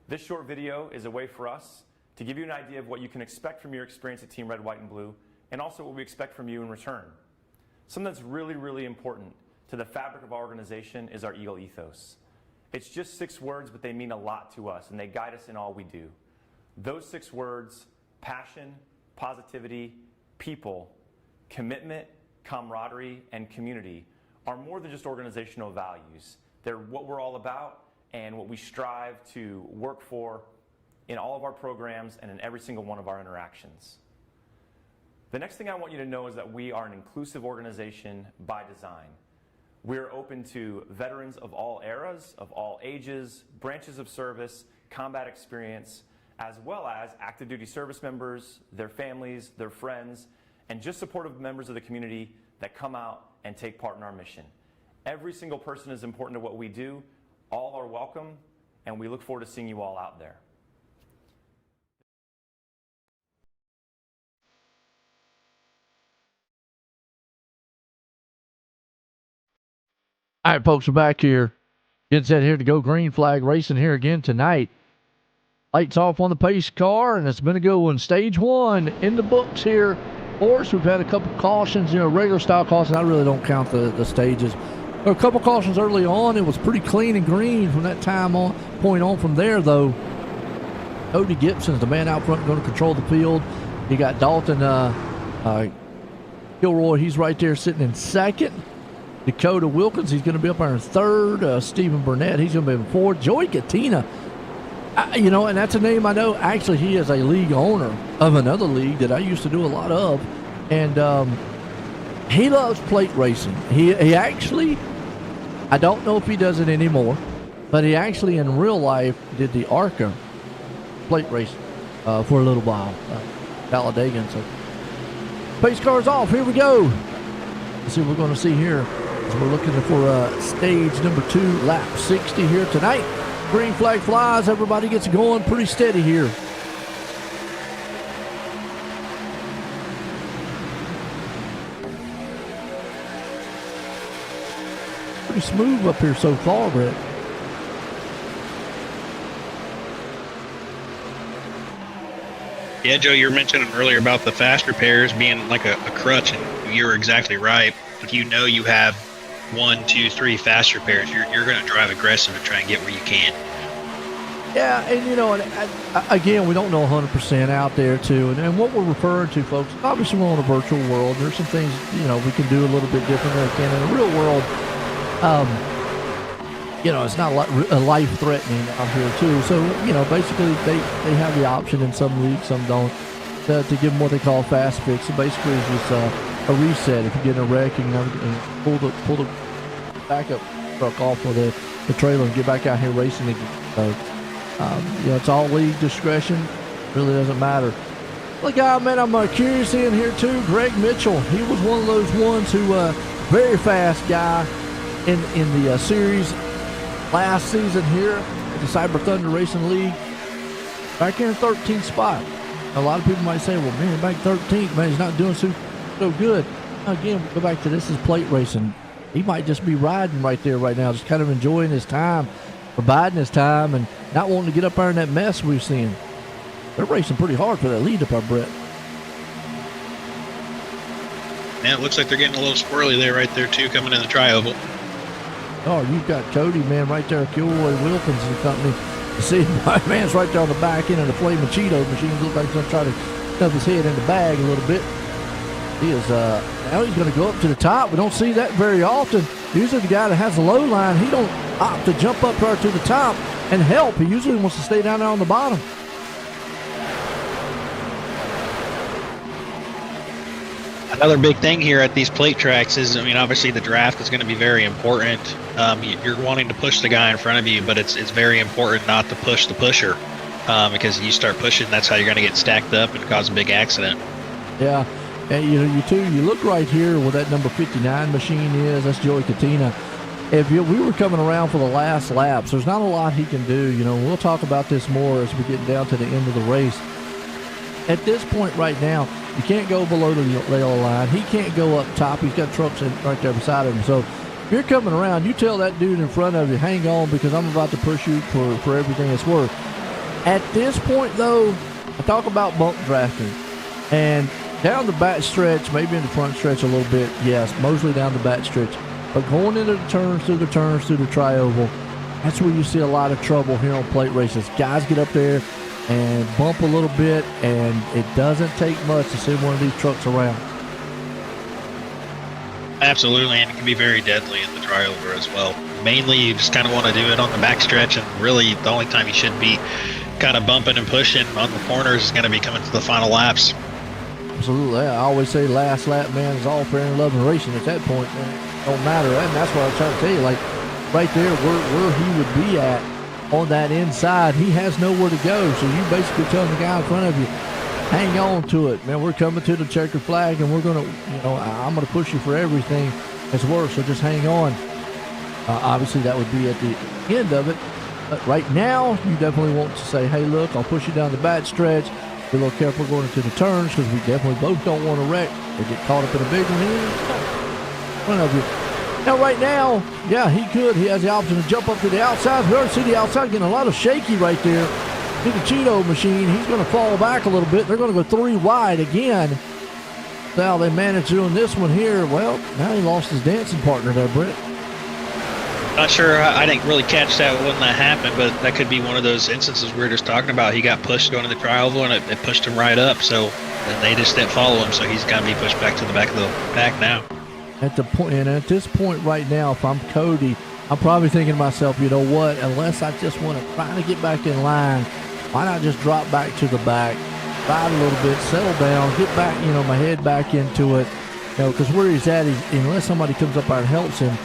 This short video is a way for us to give you an idea of what you can expect from your experience at Team Red, White, and Blue, and also what we expect from you in return. Something that's really, really important to the fabric of our organization is our Eagle ethos. It's just 6 words, but they mean a lot to us, and they guide us in all we do. Those 6 words: passion, positivity, people, commitment, camaraderie, and community are more than just organizational values. They're what we're all about and what we strive to work for in all of our programs and in every single one of our interactions. The next thing I want you to know is that we are an inclusive organization by design. We're open to veterans of all eras, of all ages, branches of service, combat experience, as well as active duty service members, their families, their friends, and just supportive members of the community that come out and take part in our mission. Every single person is important to what we do. All are welcome, and we look forward to seeing you all out there. All right, folks, we're back here. Getting set here to go green flag racing here again tonight. Lights off on the pace car, and it's been a good one. Stage 1 in the books here course, we've had a couple cautions, regular style cautions. I really don't count the stages. There were a couple cautions early on. It was pretty clean and green from that point on. From there, though, Cody Gibson's the man out front going to control the field. You got Dalton Gilroy. He's right there sitting in second. Dakota Wilkins, he's going to be up there in third. Stephen Burnett, he's going to be in fourth. Joey Katina, and that's a name I know. Actually, he is a league owner of another league that I used to do a lot of. And he loves plate racing. He actually, I don't know if he does it anymore, but he actually in real life did the ARCA plate racing for a little while. Talladega. So pace car's off. Here we go. Let's see what we're going to see here. So we're looking for stage number 2, lap 60 here tonight. Green flag flies. Everybody gets going pretty steady here. Pretty smooth up here so far, Brett. Yeah, Joe, you were mentioning earlier about the fast repairs being like a crutch, and you're exactly right. If you know you have 1, 2, 3 fast repairs, you're going to drive aggressive and try and get where you can. Yeah, and again, we don't know 100% out there too. And what we're referring to, folks, obviously we're on a virtual world. There's some things, we can do a little bit different than we can in the real world. It's not life-threatening out here too. So, basically they have the option in some leagues, some don't, to give them what they call fast fix. So basically it's just a reset. If you get in a wreck, you can pull the backup truck off of the trailer and get back out here racing again. So, it's all league discretion. Really doesn't matter. Look, man, I'm curious in here too. Greg Mitchell, he was one of those ones who, very fast guy in the series last season here at the Cyberr Thunder Racing League. Back here in 13th spot. A lot of people might say, well, man, back 13th, man, he's not doing so good. Again, go back to this is plate racing. He might just be riding right there right now, just kind of enjoying his time, or biding his time, and not wanting to get up there in that mess we've seen. They're racing pretty hard for that lead up our Brett. Yeah, it looks like they're getting a little squirrely there right there, too, coming in the tri-oval. Oh, you've got Cody, man, right there, Gilroy Wilkins and company. You see, my man's right there on the back end of the Flaming Cheeto machine. Looks like he's going to try to stuff his head in the bag a little bit. He is, now he's going to go up to the top. We don't see that very often. Usually the guy that has the low line, he don't opt to jump up there to the top and help. He usually wants to stay down there on the bottom. Another big thing here at these plate tracks is, obviously the draft is going to be very important. You're wanting to push the guy in front of you, but it's very important not to push the pusher because you start pushing, that's how you're going to get stacked up and cause a big accident. Yeah, and you look right here where that number 59 machine is. That's Joey Katina. If we were coming around for the last laps, there's not a lot he can do. We'll talk about this more as we get down to the end of the race. At this point right now, you can't go below the yellow line. He can't go up top. He's got trucks right there beside him. So if you're coming around, you tell that dude in front of you, hang on because I'm about to push you for everything it's worth. At this point, though, I talk about bump drafting. And down the back stretch, maybe in the front stretch a little bit, yes, mostly down the back stretch. But going into the turns, through the tri-oval, that's where you see a lot of trouble here on plate races. Guys get up there and bump a little bit, and it doesn't take much to send one of these trucks around. Absolutely, and it can be very deadly in the tri-over as well. Mainly, you just kind of want to do it on the backstretch, and really the only time you should be kind of bumping and pushing on the corners is going to be coming to the final laps. Absolutely. I always say last lap, man, is all fair and love and racing at that point, man. It don't matter, and that's what I'm trying to tell you. Like, right there, where he would be at, on that inside, he has nowhere to go. So you basically telling the guy in front of you, hang on to it, man. We're coming to the checkered flag, and we're gonna, I'm gonna push you for everything that's worth. So just hang on. Obviously, that would be at the end of it. But right now, you definitely want to say, hey, look, I'll push you down the back stretch. Be a little careful going into the turns because we definitely both don't want to wreck or get caught up in a big one here in front of you. Now, right now, yeah, he could. He has the option to jump up to the outside. We already see the outside getting a lot of shaky right there. See the Cheeto machine. He's going to fall back a little bit. They're going to go 3 wide again. Now they managed doing this one here. Well, now he lost his dancing partner there, Brett. Not sure. I didn't really catch that when that happened, but that could be one of those instances we were just talking about. He got pushed going to the tri-oval, and it pushed him right up. So and they just didn't follow him. So he's got to be pushed back to the back of the pack now. At this point right now, if I'm Cody, I'm probably thinking to myself, you know what? Unless I just want to try to get back in line, why not just drop back to the back, ride a little bit, settle down, get back, my head back into it, because where he's at, unless somebody comes up there and helps him,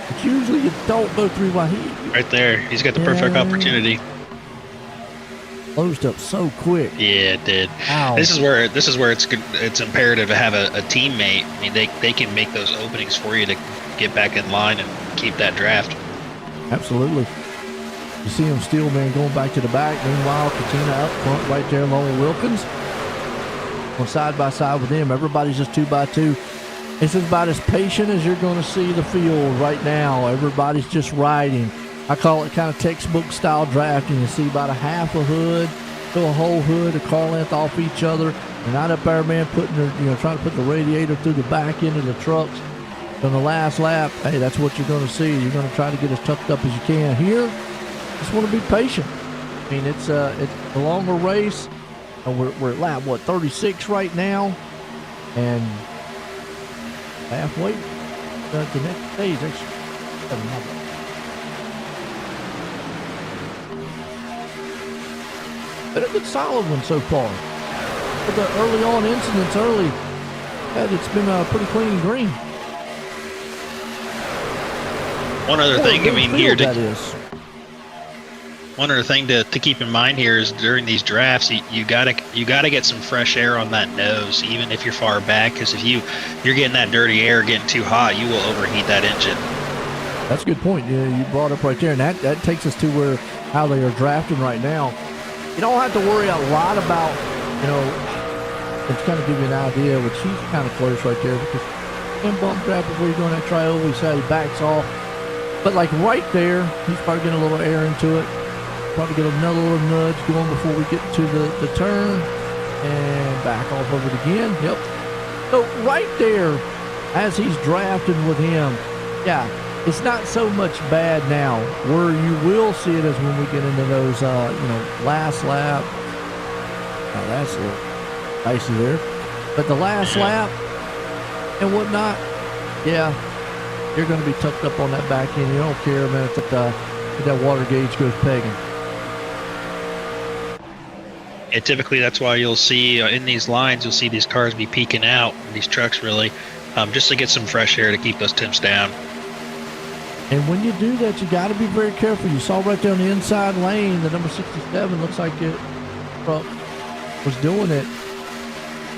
it's usually you don't go through what he. Right there, he's got the perfect opportunity. Closed up so quick. Yeah, it did. Ow. This is where it's good. It's imperative to have a teammate. I mean, they can make those openings for you to get back in line and keep that draft. Absolutely. You see him still, man, going back to the back. Meanwhile, Katina up front right there along with Wilkins. On side by side with him. Everybody's just 2 by 2. This is about as patient as you're going to see the field right now. Everybody's just riding. I call it kind of textbook style drafting. You see about a half a hood to a whole hood, a car length off each other. And not up there, man, putting their, trying to put the radiator through the back end of the trucks. On the last lap, hey, that's what you're going to see. You're going to try to get as tucked up as you can. Here, just want to be patient. I mean, it's a longer race. We're at lap, 36 right now. And halfway to the next stage. But a good solid one so far. With the early on incidents it's been pretty clean and green. One other thing, one other thing to keep in mind here is during these drafts, you gotta get some fresh air on that nose, even if you're far back, because if you're getting that dirty air getting too hot, you will overheat that engine. That's a good point. Yeah, you brought up right there, and that takes us to how they are drafting right now. You don't have to worry a lot about, it's kind of give you an idea, which he's kind of close right there, because you can bump draft before you go on that tri-oval. He said he backs off. But like right there, he's probably getting a little air into it. Probably get another little nudge going before we get to the turn. And back off of it again. Yep. So right there, as he's drafting with him, yeah, it's not so much bad now. Where you will see it is when we get into those, last lap. Now that's a little dicey there. But the last lap and whatnot, yeah, you're going to be tucked up on that back end. You don't care, man, if that water gauge goes pegging. Yeah, typically that's why you'll see in these lines, you'll see these cars be peeking out, these trucks really, just to get some fresh air to keep those temps down. And when you do that, you got to be very careful. You saw right there on the inside lane, the number 67 looks like it was doing it.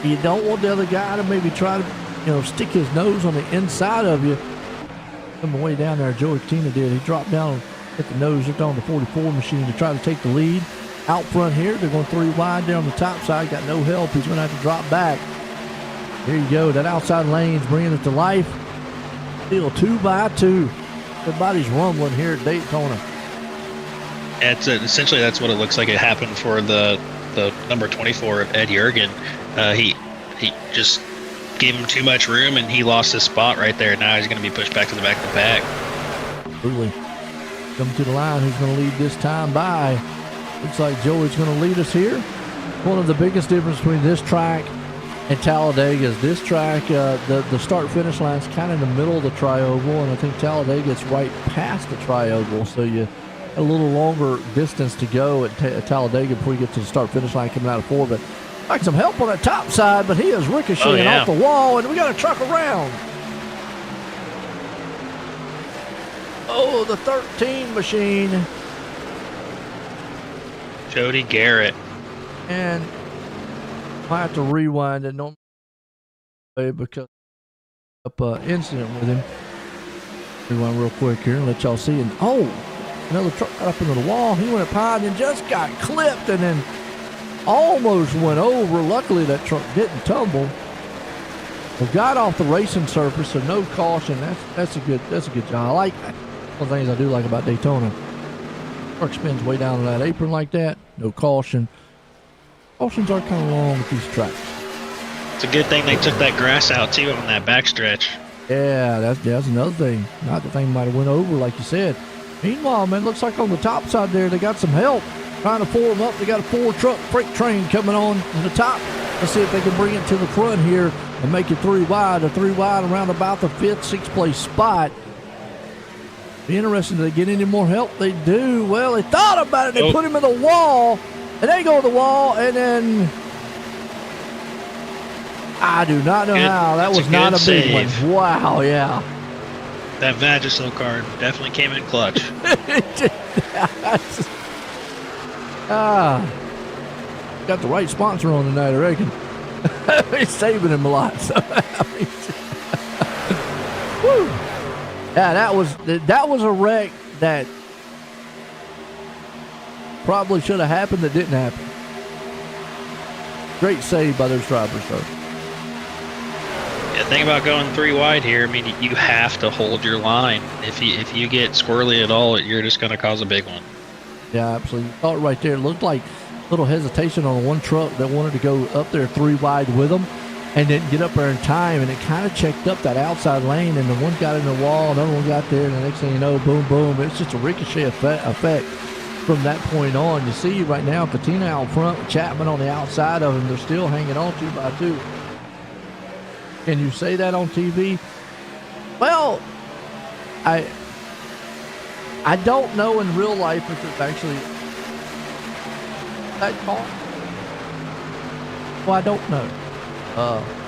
You don't want the other guy to maybe try to, stick his nose on the inside of you. Coming way down there, Joey Tina did. He dropped down, hit the nose, hooked on the 44 machine to try to take the lead. Out front here, they're going 3 wide there on the top side. Got no help. He's going to have to drop back. Here you go. That outside lane's bringing it to life. Still 2 by 2. Everybody's rumbling here at Daytona. Essentially, that's what it looks like it happened for the number 24 of Ed Jurgen. He just gave him too much room, and he lost his spot right there. Now he's going to be pushed back to the back of the pack. Really. Coming to the line, who's going to lead this time by? Looks like Joey's going to lead us here. One of the biggest differences between this track and Talladega is this track, the start-finish line is kind of in the middle of the tri-oval, and I think Talladega is right past the tri-oval, so you have a little longer distance to go at Talladega before you get to the start-finish line coming out of 4. But like some help on the top side, but he is ricocheting off the wall, and we got a truck around. Oh, the 13 machine. Jody Garrett. And I have to rewind it because of incident with him. Rewind real quick here and let y'all see. And another truck got up into the wall. He went up high and then just got clipped and then almost went over. Luckily that truck didn't tumble. We got off the racing surface, so no caution. That's a good job. I like that. One of the things I do like about Daytona. Truck spins way down on that apron like that. No caution. Cautions are kind of long with these tracks. It's a good thing they took that grass out too on that backstretch. Yeah, that's another thing. Not the thing might have went over, like you said. Meanwhile, man, looks like on the top side there, they got some help trying to form up. They got a 4-truck freight train coming on to the top. Let's see if they can bring it to the front here and make it 3 wide. A 3 wide around about the 5th, 6th place spot. Be interesting. Do they get any more help? They do. Well, they thought about it. They put him in the wall, and they go to the wall, and then I do not know how. That was not a big one. Wow, yeah. That Vagisil card definitely came in clutch. Got the right sponsor on tonight, I reckon. He's saving him a lot. So, woo. Yeah, that was a wreck that probably should have happened that didn't happen. Great save by those drivers, though. Yeah, thing about going 3 wide here, I mean, you have to hold your line. If you get squirrely at all, you're just going to cause a big one. Yeah, absolutely. Thought right there. It looked like a little hesitation on one truck that wanted to go up there 3 wide with them and didn't get up there in time, and it kind of checked up that outside lane, and the one got in the wall, another one got there, and the next thing you know, boom, boom. It's just a ricochet effect from that point on. You see right now, Patina out front, Chapman on the outside of him. They're still hanging on 2 by 2. Can you say that on TV? Well, I don't know in real life if it's actually that call. Well, I don't know.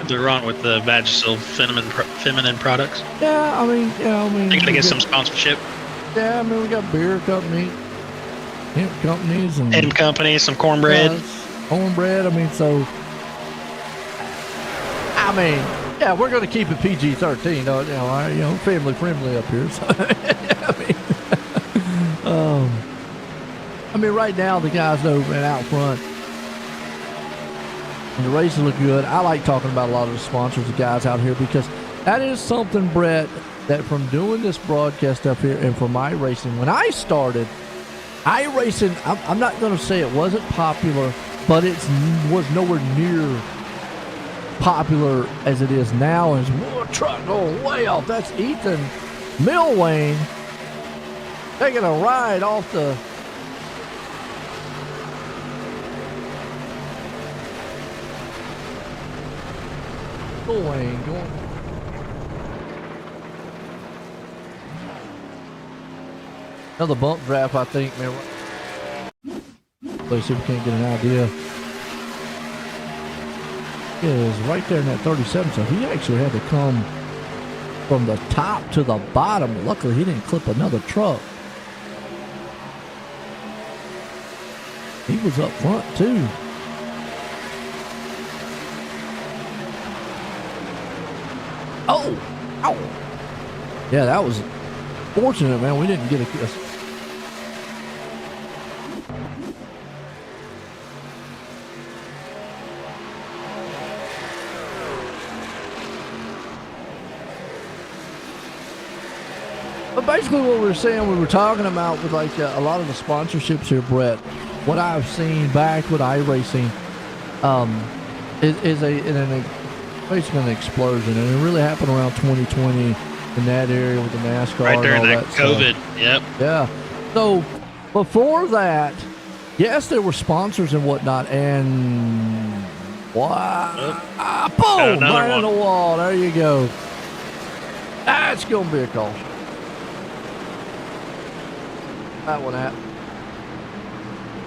They're wrong with the Vagisil feminine products. Yeah, I mean, They gotta get some sponsorship. Yeah, I mean, we got beer companies, hemp companies, and Hemp companies, some cornbread. Cornbread. I mean, so. I mean, yeah, we're going to keep it PG-13. Family friendly up here. So, I mean, right now the guys over and out front, and the races look good. I like talking about a lot of the sponsors, the guys out here, because that is something, Brett, that from doing this broadcast up here and from iRacing, when I started, iRacing, I'm not going to say it wasn't popular, but it was nowhere near popular as it is now. As one truck going way off. That's Ethan Milwane taking a ride off the going. Another bump draft, I think, man. Let's see if we can't get an idea. Is right there in that 37, so he actually had to come from the top to the bottom. Luckily, he didn't clip another truck. He was up front, too. Oh! Ow! Yeah, that was fortunate, man. We didn't get a kiss. But basically what we were talking about with like a lot of the sponsorships here, Brett, what I've seen back with iRacing is basically an explosion. And it really happened around 2020 in that area with the NASCAR right there and all in that COVID. Stuff. Yep. Yeah. So before that, yes, there were sponsors and whatnot, and wow, boom, right in the wall. There you go. That's going to be a caution. That one out.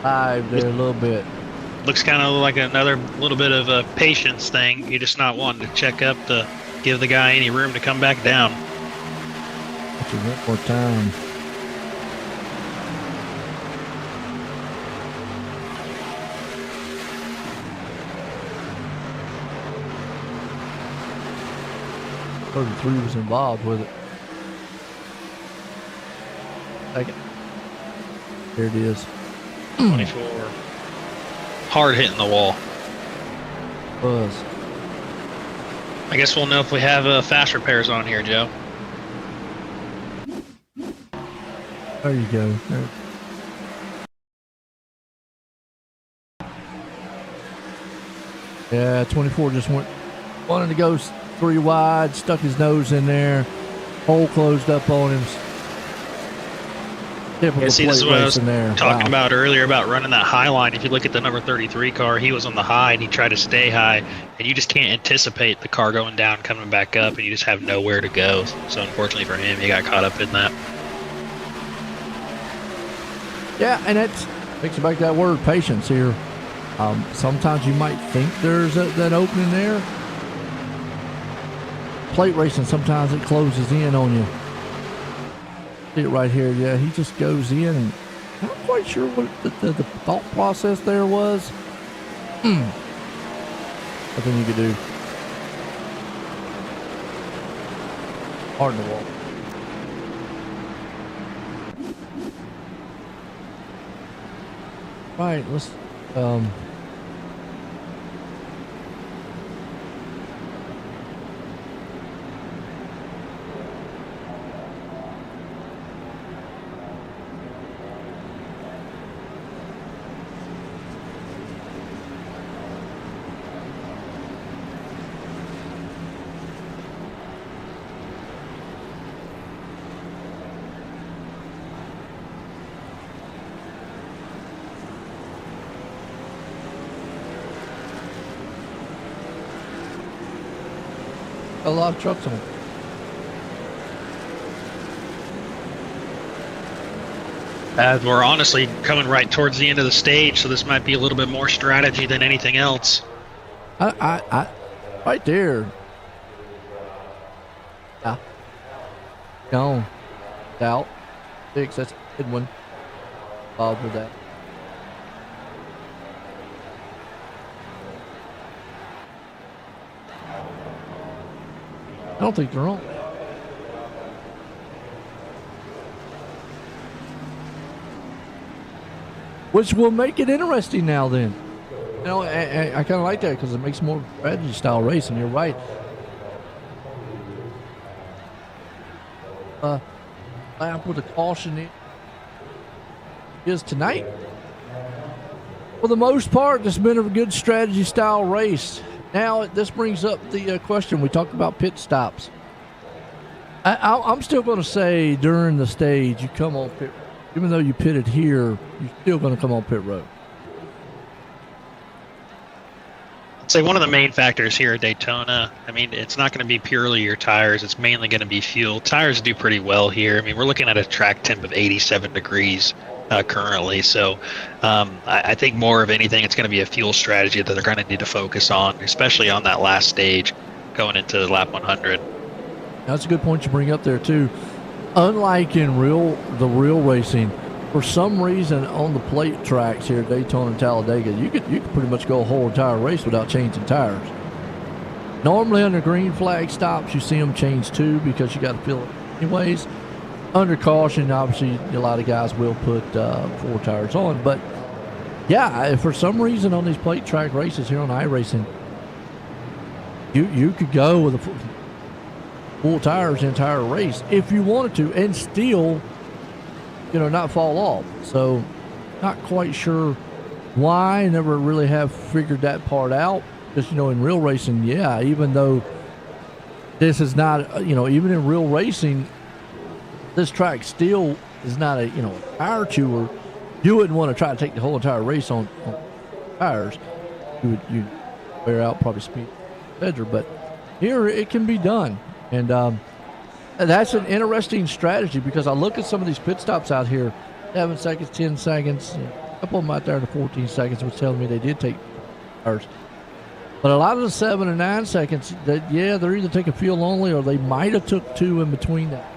Dive there a little bit. Looks kind of like another little bit of a patience thing. You're just not wanting to check up to give the guy any room to come back down. That's a bit more time. .33 was involved with it. Take it. There it is. 24. Hard hitting the wall. Was. I guess we'll know if we have fast repairs on here, Joe. There you go. There. Yeah, 24 just went wanted to go 3 wide, stuck his nose in there, hole closed up on him. Typical Yeah, see, this is plate what I was racing there. talking Wow. about earlier about running that high line. If you look at the number 33 car, he was on the high and he tried to stay high, and you just can't anticipate the car going down, coming back up, and you just have nowhere to go. So unfortunately for him, he got caught up in that. Yeah, and it takes you back to that word, patience here. Sometimes you might think there's that opening there. Plate racing, sometimes it closes in on you. See it right here. Yeah, he just goes in, and I'm not quite sure what the thought process there was. Nothing you could do. Hard to walk. Right, let's a lot of trucks on it. We're honestly coming right towards the end of the stage, so this might be a little bit more strategy than anything else. I right there. Yeah. Gone. Out. 6, that's a good one. Bob with that. I don't think they're wrong. Which will make it interesting now then. You know, I kind of like that because it makes more strategy style racing. You're right. Lap with a caution is tonight. For the most part, it's been a good strategy style race. Now, this brings up the question. We talked about pit stops. I'm still going to say during the stage, you come on pit. Even though you pitted here, you're still going to come on pit road. I'd say one of the main factors here at Daytona, I mean, it's not going to be purely your tires. It's mainly going to be fuel. Tires do pretty well here. I mean, we're looking at a track temp of 87 degrees currently. So I think more of anything, it's going to be a fuel strategy that they're going to need to focus on, especially on that last stage going into lap 100. That's a good point you bring up there, too. Unlike in the real racing, for some reason on the plate tracks here at Daytona and Talladega, you could pretty much go a whole entire race without changing tires. Normally under green flag stops, you see them change too because you got to fill it anyways. Under caution, obviously, a lot of guys will put 4 tires on. But yeah, for some reason on these plate track races here on iRacing, you could go with a full tires the entire race if you wanted to and still, not fall off. So not quite sure why. Never really have figured that part out. Just, in real racing, yeah, even though this is not, even in real racing, this track still is not a tire chewer. You wouldn't want to try to take the whole entire race on tires. You wear out probably speed better, but here it can be done. And that's an interesting strategy because I look at some of these pit stops out here, 7 seconds, 10 seconds, a couple of them out there to 14 seconds was telling me they did take tires. But a lot of the 7 and 9 seconds, they're either taking fuel only or they might have took 2 in between that.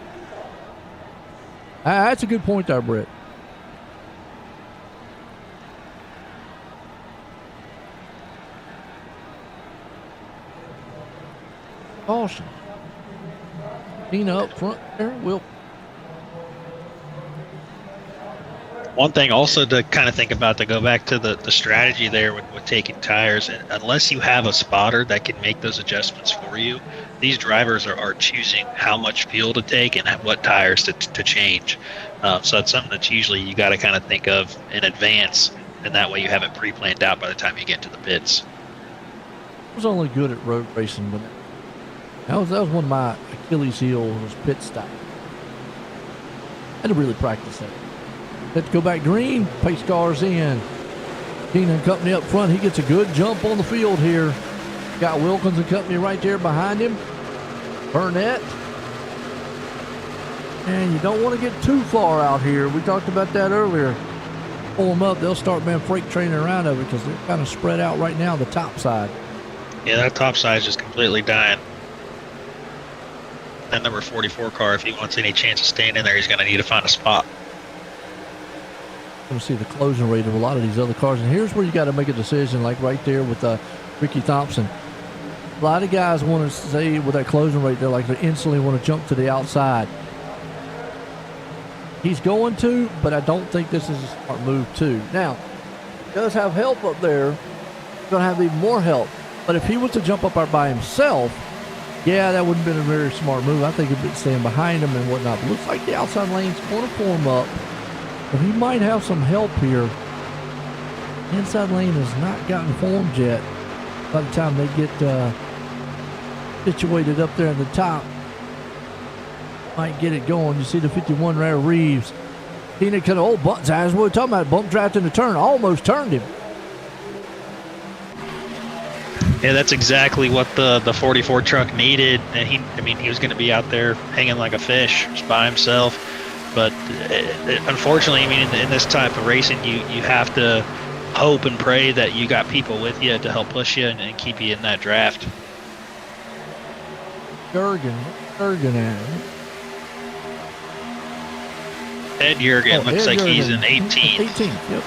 That's a good point there, Brett. Caution. Tina up front there, Will. One thing also to kind of think about, to go back to the strategy there with taking tires, unless you have a spotter that can make those adjustments for you, these drivers are choosing how much fuel to take and what tires to change. So that's something that usually you got to kind of think of in advance, and that way you have it pre-planned out by the time you get to the pits. I was only good at road racing, but that was one of my Achilles heels was pit stop. I had to really practice that. Had to go back green, pace cars in. Keenan and company up front. He gets a good jump on the field here. Got Wilkins and company right there behind him. Burnett. And you don't want to get too far out here. We talked about that earlier. Pull them up, they'll start freight training around of it because they're kind of spread out right now on the top side. Yeah, that top side is just completely dying. That number 44 car, if he wants any chance of staying in there, he's going to need to find a spot. Going to see the closing rate of a lot of these other cars. And here's where you got to make a decision, like right there with Ricky Thompson. A lot of guys want to say with that closing rate, they're like they instantly want to jump to the outside. He's going to, but I don't think this is a smart move too. Now, he does have help up there. He's going to have even more help. But if he was to jump up there by himself, yeah, that wouldn't have been a very smart move. I think he'd been staying behind him and whatnot. But looks like the outside lane's going to form up. But he might have some help here. The inside lane has not gotten formed yet. By the time they get situated up there at the top, might get it going. You see the 51 Rare Reeves. Tina could have, buttons, as we were talking about, bump draft in the turn, almost turned him. Yeah, that's exactly what the 44 truck needed. And he was going to be out there hanging like a fish just by himself. But unfortunately, in this type of racing, you have to hope and pray that you got people with you to help push you and keep you in that draft. Jurgen at Ed Jurgen looks like Jurgen. he's in 18th. 18th, yep.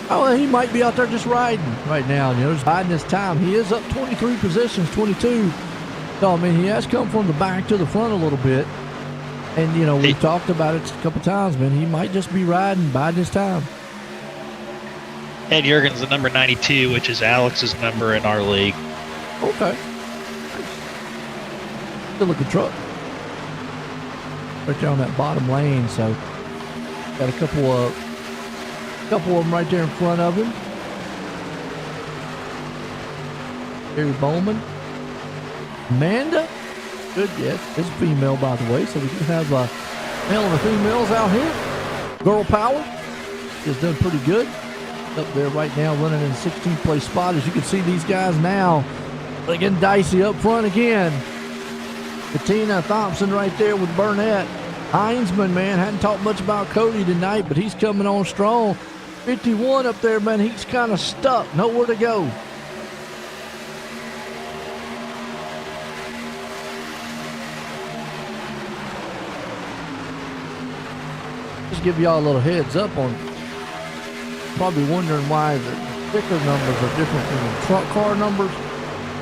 Oh, well, he might be out there just riding right now. Just biding his time. He is up 23 positions, 22. So, he has come from the back to the front a little bit. And, we've talked about it a couple times, man. He might just be riding, biding his time. Ed Jurgen's the number 92, which is Alex's number in our league. Okay. Good looking truck. Right there on that bottom lane, so got a couple of them right there in front of him. Gary Bowman. Amanda. Good, yes. It's a female, by the way, so we do have male and females out here. Girl Power is done pretty good. Up there right now running in the 16th place spot. As you can see, these guys now they're getting dicey up front again. Katina Thompson right there with Burnett. Heinzman, man, hadn't talked much about Cody tonight, but he's coming on strong. 51 up there, man, he's kind of stuck, nowhere to go. Just give y'all a little heads up on, probably wondering why the sticker numbers are different than the truck car numbers.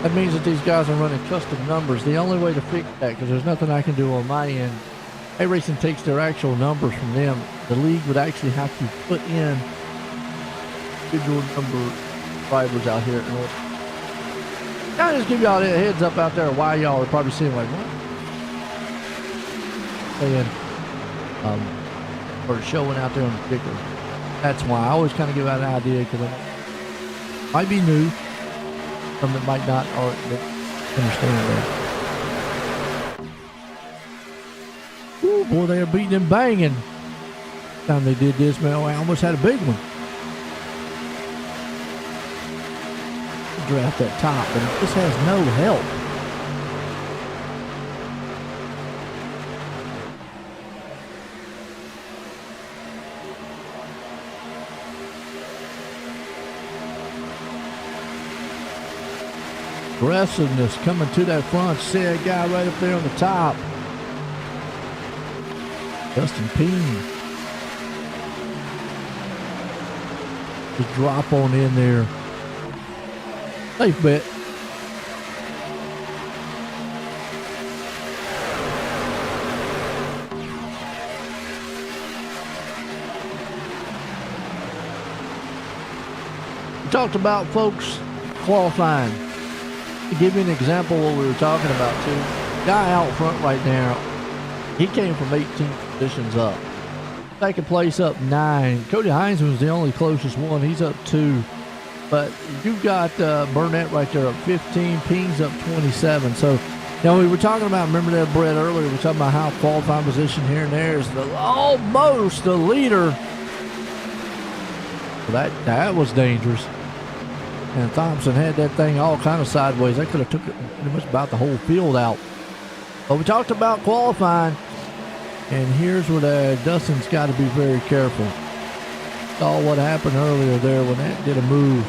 That means that these guys are running custom numbers. The only way to fix that, because there's nothing I can do on my end, iRacing takes their actual numbers from them. The league would actually have to put in individual number drivers out here in order. I'll just give y'all a heads up out there why y'all are probably seeing like, what? Saying, or showing out there on the sticker. That's why I always kind of give out an idea, because it might be new. Some that might not or understand that. Ooh, boy, they are beating and banging. Time they did this, man, I almost had a big one. Draft that top, but it just has no help. Aggressiveness coming to that front. See that guy right up there on the top. Justin Peen. Just drop on in there. Safe bet. We talked about, folks, qualifying. To give you an example of what we were talking about too, guy out front right now, he came from 18 positions up. Second place up 9. Cody Heinzman was the only closest one. He's up 2. But you've got Burnett right there up 15, Pings up 27. So, we were talking about, remember that, Brett, earlier, we were talking about how qualifying position here and there is almost the leader. So that was dangerous. And Thompson had that thing all kind of sideways. That could have took it pretty much about the whole field out. But we talked about qualifying, and here's where Dustin's got to be very careful. Saw what happened earlier there when that did a move.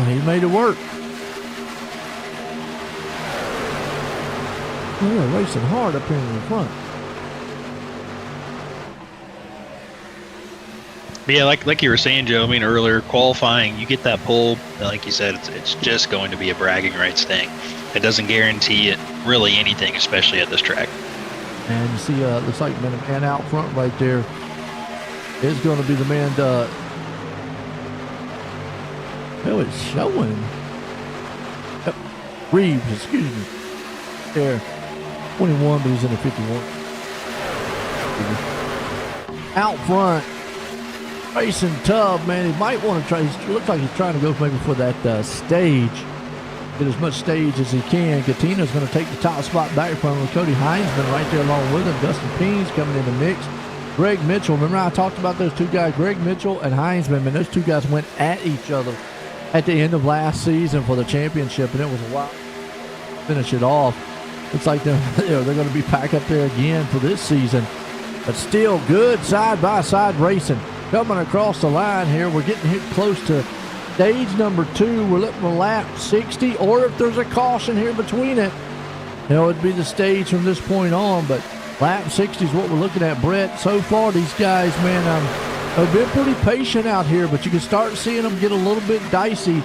He made it work. They're racing hard up here in the front. But yeah, like you were saying, Joe, I mean, earlier, qualifying, you get that pole, like you said, it's just going to be a bragging rights thing. It doesn't guarantee it really anything, especially at this track. And you see, looks like the man out front right there is going to be the man. It's showing. Yep. Reeves, excuse me. There. 21, but he's in the 51. Out front. Racing tough, man. He might want to try. He looks like he's trying to go maybe for that stage. Get as much stage as he can. Katina's going to take the top spot back from him. Cody Heinzman right there along with him. Dustin Pines coming in the mix. Greg Mitchell. Remember I talked about those two guys, Greg Mitchell and Heinzman. Man, those two guys went at each other at the end of last season for the championship, and it was a while to finish it off. Looks like they're going to be back up there again for this season. But still good side-by-side racing. Coming across the line here, we're getting hit close to stage number 2. We're looking at lap 60, or if there's a caution here between it, it'd be the stage from this point on. But lap 60 is what we're looking at, Brett. So far, these guys, man, have been pretty patient out here, but you can start seeing them get a little bit dicey.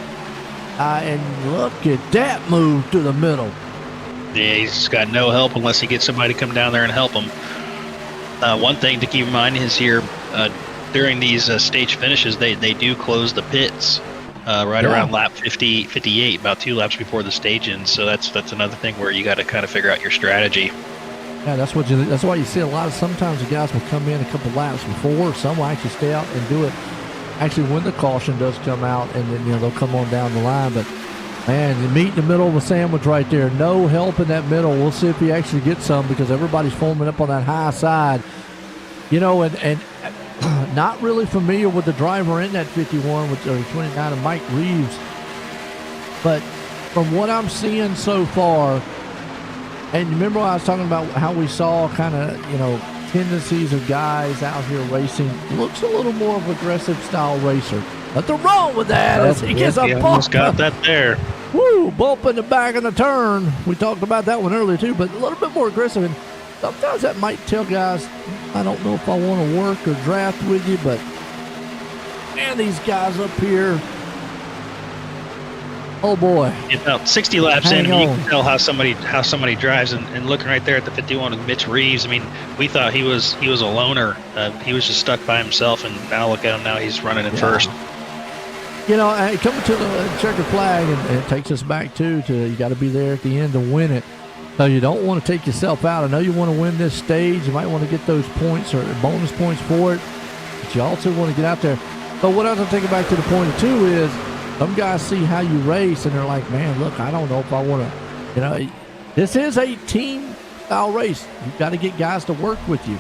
And look at that move to the middle. Yeah, he's got no help unless he gets somebody to come down there and help him. One thing to keep in mind is here, during these stage finishes, they do close the pits around lap 58, about 2 laps before the stage ends. So that's another thing where you got to kind of figure out your strategy. Yeah, that's why you see a lot of, sometimes the guys will come in a couple laps before. Some will actually stay out and do it actually when the caution does come out, and then they'll come on down the line. But man, you meet in the middle of a sandwich right there. No help in that middle. We'll see if he actually gets some, because everybody's forming up on that high side. And not really familiar with the driver in that 51 with 29 of Mike Reeves. But from what I'm seeing so far, and remember I was talking about how we saw kind of, tendencies of guys out here racing, looks a little more of an aggressive style racer. Nothing wrong with that as he gets a bump. Almost got that there. Woo, bump in the back of the turn. We talked about that one earlier too, but a little bit more aggressive. And sometimes that might tell guys, I don't know if I want to work or draft with you, but man, these guys up here, oh boy. About 60 laps in, you can tell how somebody drives, and looking right there at the 51 with Mitch Reeves. I mean, we thought he was a loner. He was just stuck by himself, and now look at him. Now he's running in first. Coming to the checkered flag, and it takes us back to you got to be there at the end to win it. So you don't want to take yourself out. I know you want to win this stage. You might want to get those points or bonus points for it, but you also want to get out there. But what I was going to take it back to the point of two is, some guys see how you race, and they're like, man, look, I don't know if I want to, this is a team-style race. You've got to get guys to work with you.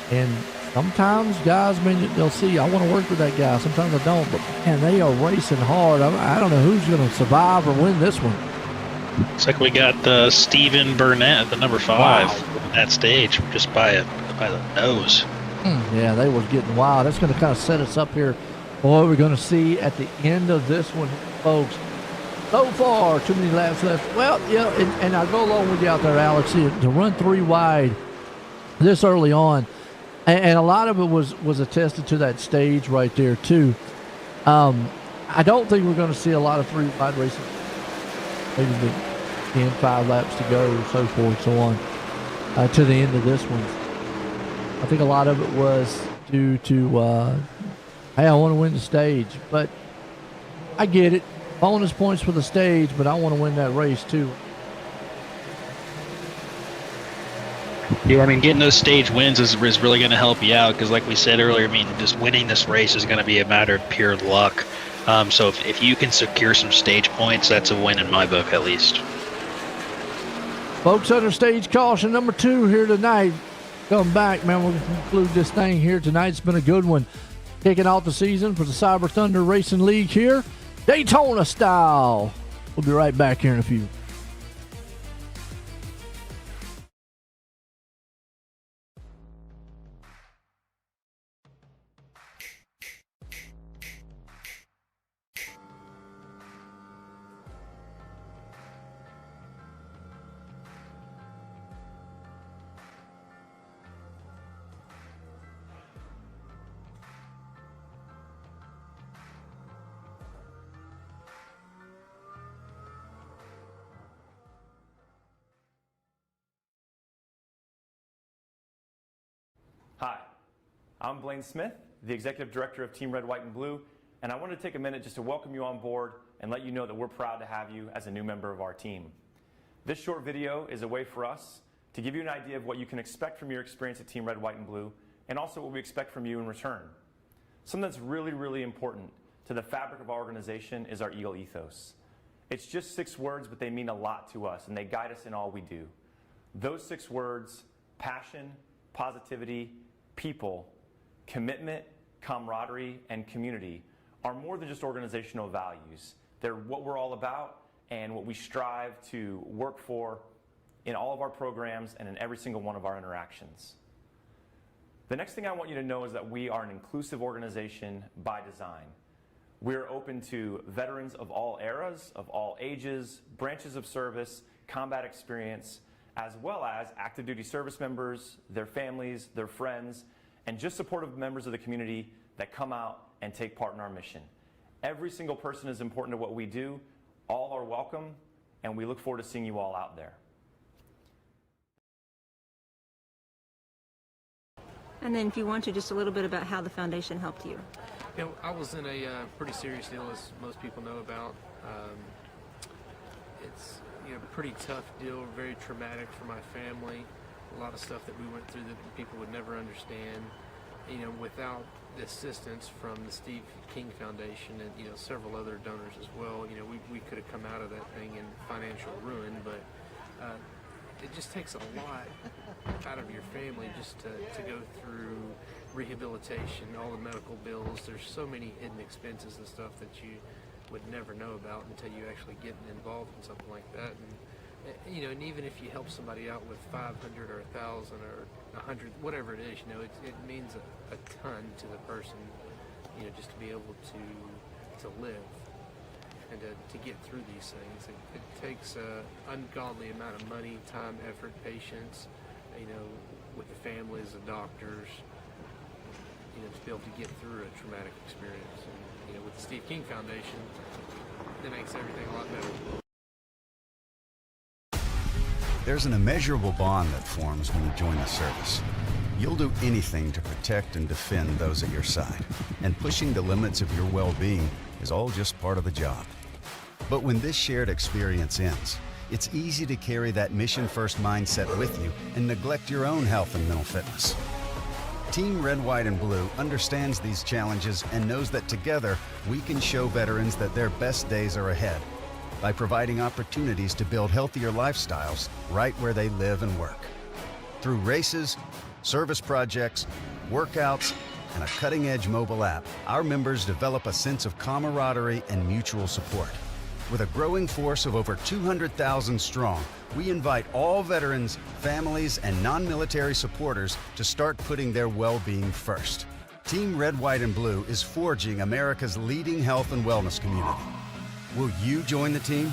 And sometimes guys, they'll see, I want to work with that guy. Sometimes I don't, but, man, they are racing hard. I don't know who's going to survive or win this one. Looks like we got Stephen Burnett at the number 5 at that stage, just by the nose. Yeah, they was getting wild. That's going to kind of set us up here for what we're going to see at the end of this one, folks. So far, too many laps left. Well, and I go along with you out there, Alex, to run 3 wide this early on. And a lot of it was attested to that stage right there, too. I don't think we're going to see a lot of 3 wide racing. Maybe 10, 5 laps to go, so forth, so on, to the end of this one. I think a lot of it was due to, hey, I want to win the stage. But I get it. Bonus points for the stage, but I want to win that race, too. Yeah, I mean, getting those stage wins is really going to help you out because, like we said earlier, I mean, just winning this race is going to be a matter of pure luck. So if you can secure some stage points, that's a win in my book, at least. Folks, under stage caution number 2 here tonight. Come back, man. We'll conclude this thing here tonight. It's been a good one. Kicking off the season for the Cyberr Thunder Racing League here, Daytona style. We'll be right back here in a few. Hi, I'm Blaine Smith, the Executive Director of Team Red, White, and Blue, and I wanted to take a minute just to welcome you on board and let you know that we're proud to have you as a new member of our team. This short video is a way for us to give you an idea of what you can expect from your experience at Team Red, White, and Blue, and also what we expect from you in return. Something that's really, really important to the fabric of our organization is our Eagle ethos. It's just 6 words, but they mean a lot to us, and they guide us in all we do. Those 6 words: passion, positivity, people, commitment, camaraderie, and community are more than just organizational values. They're what we're all about and what we strive to work for in all of our programs and in every single one of our interactions. The next thing I want you to know is that we are an inclusive organization by design. We're open to veterans of all eras, of all ages, branches of service, combat experience, as well as active duty service members, their families, their friends, and just supportive members of the community that come out and take part in our mission. Every single person is important to what we do. All are welcome, and we look forward to seeing you all out there. And then if you want to, just a little bit about how the foundation helped you. You know, I was in a pretty serious deal, as most people know about. It's pretty tough deal, very traumatic for my family. A lot of stuff that we went through that people would never understand. Without the assistance from the Steve King Foundation and several other donors as well, we could have come out of that thing in financial ruin. But it just takes a lot out of your family just to go through rehabilitation, all the medical bills. There's so many hidden expenses and stuff that you would never know about until you actually get involved in something like that. And even if you help somebody out with 500 or 1,000 or 100, whatever it is, it means a ton to the person, just to be able to live and to get through these things. It takes an ungodly amount of money, time, effort, patience, with the families, the doctors, to be able to get through a traumatic experience. And, with the Steve King Foundation, that makes everything a lot better. There's an immeasurable bond that forms when you join the service. You'll do anything to protect and defend those at your side, and pushing the limits of your well-being is all just part of the job. But when this shared experience ends, it's easy to carry that mission-first mindset with you and neglect your own health and mental fitness. Team Red, White, and Blue understands these challenges and knows that together we can show veterans that their best days are ahead by providing opportunities to build healthier lifestyles right where they live and work. Through races, service projects, workouts, and a cutting-edge mobile app, our members develop a sense of camaraderie and mutual support. With a growing force of over 200,000 strong, we invite all veterans, families, and non-military supporters to start putting their well-being first. Team Red, White, and Blue is forging America's leading health and wellness community. Will you join the team?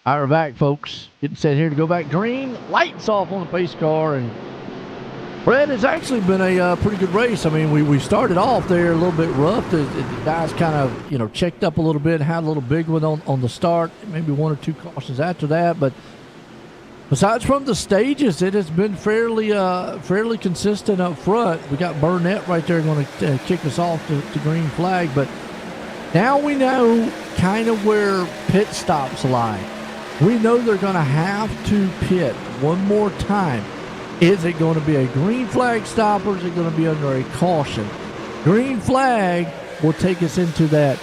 All right, we're back, folks. Getting set here to go back green. Lights off on the pace car. And Brett, it's actually been a pretty good race. I mean, we started off there a little bit rough. The guys kind of, checked up a little bit, had a little big one on the start. Maybe 1 or 2 cautions after that. But besides from the stages, it has been fairly consistent up front. We got Burnett right there going to kick us off to green flag. But now we know kind of where pit stops lie. We know they're going to have to pit one more time. Is it going to be a green flag stop or is it going to be under a caution? Green flag will take us into that.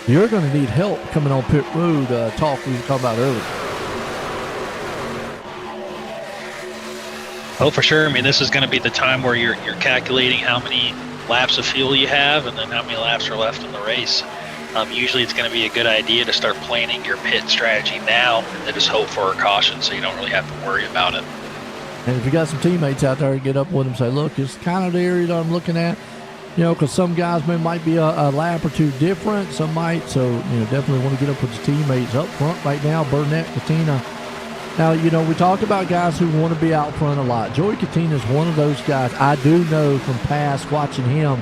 You're going to need help coming on pit road talk we were talking about earlier. Oh, for sure. I mean, this is going to be the time where you're calculating how many laps of fuel you have and then how many laps are left in the race. Usually it's going to be a good idea to start planning your pit strategy now and then just hope for a caution so you don't really have to worry about it. And if you got some teammates out there, get up with them and say, look, it's kind of the area that I'm looking at, because some guys might be a lap or 2 different, some might. So, definitely want to get up with the teammates up front right now. Burnett, Katina. Now, we talked about guys who want to be out front a lot. Joey Katina is one of those guys. I do know from past watching him,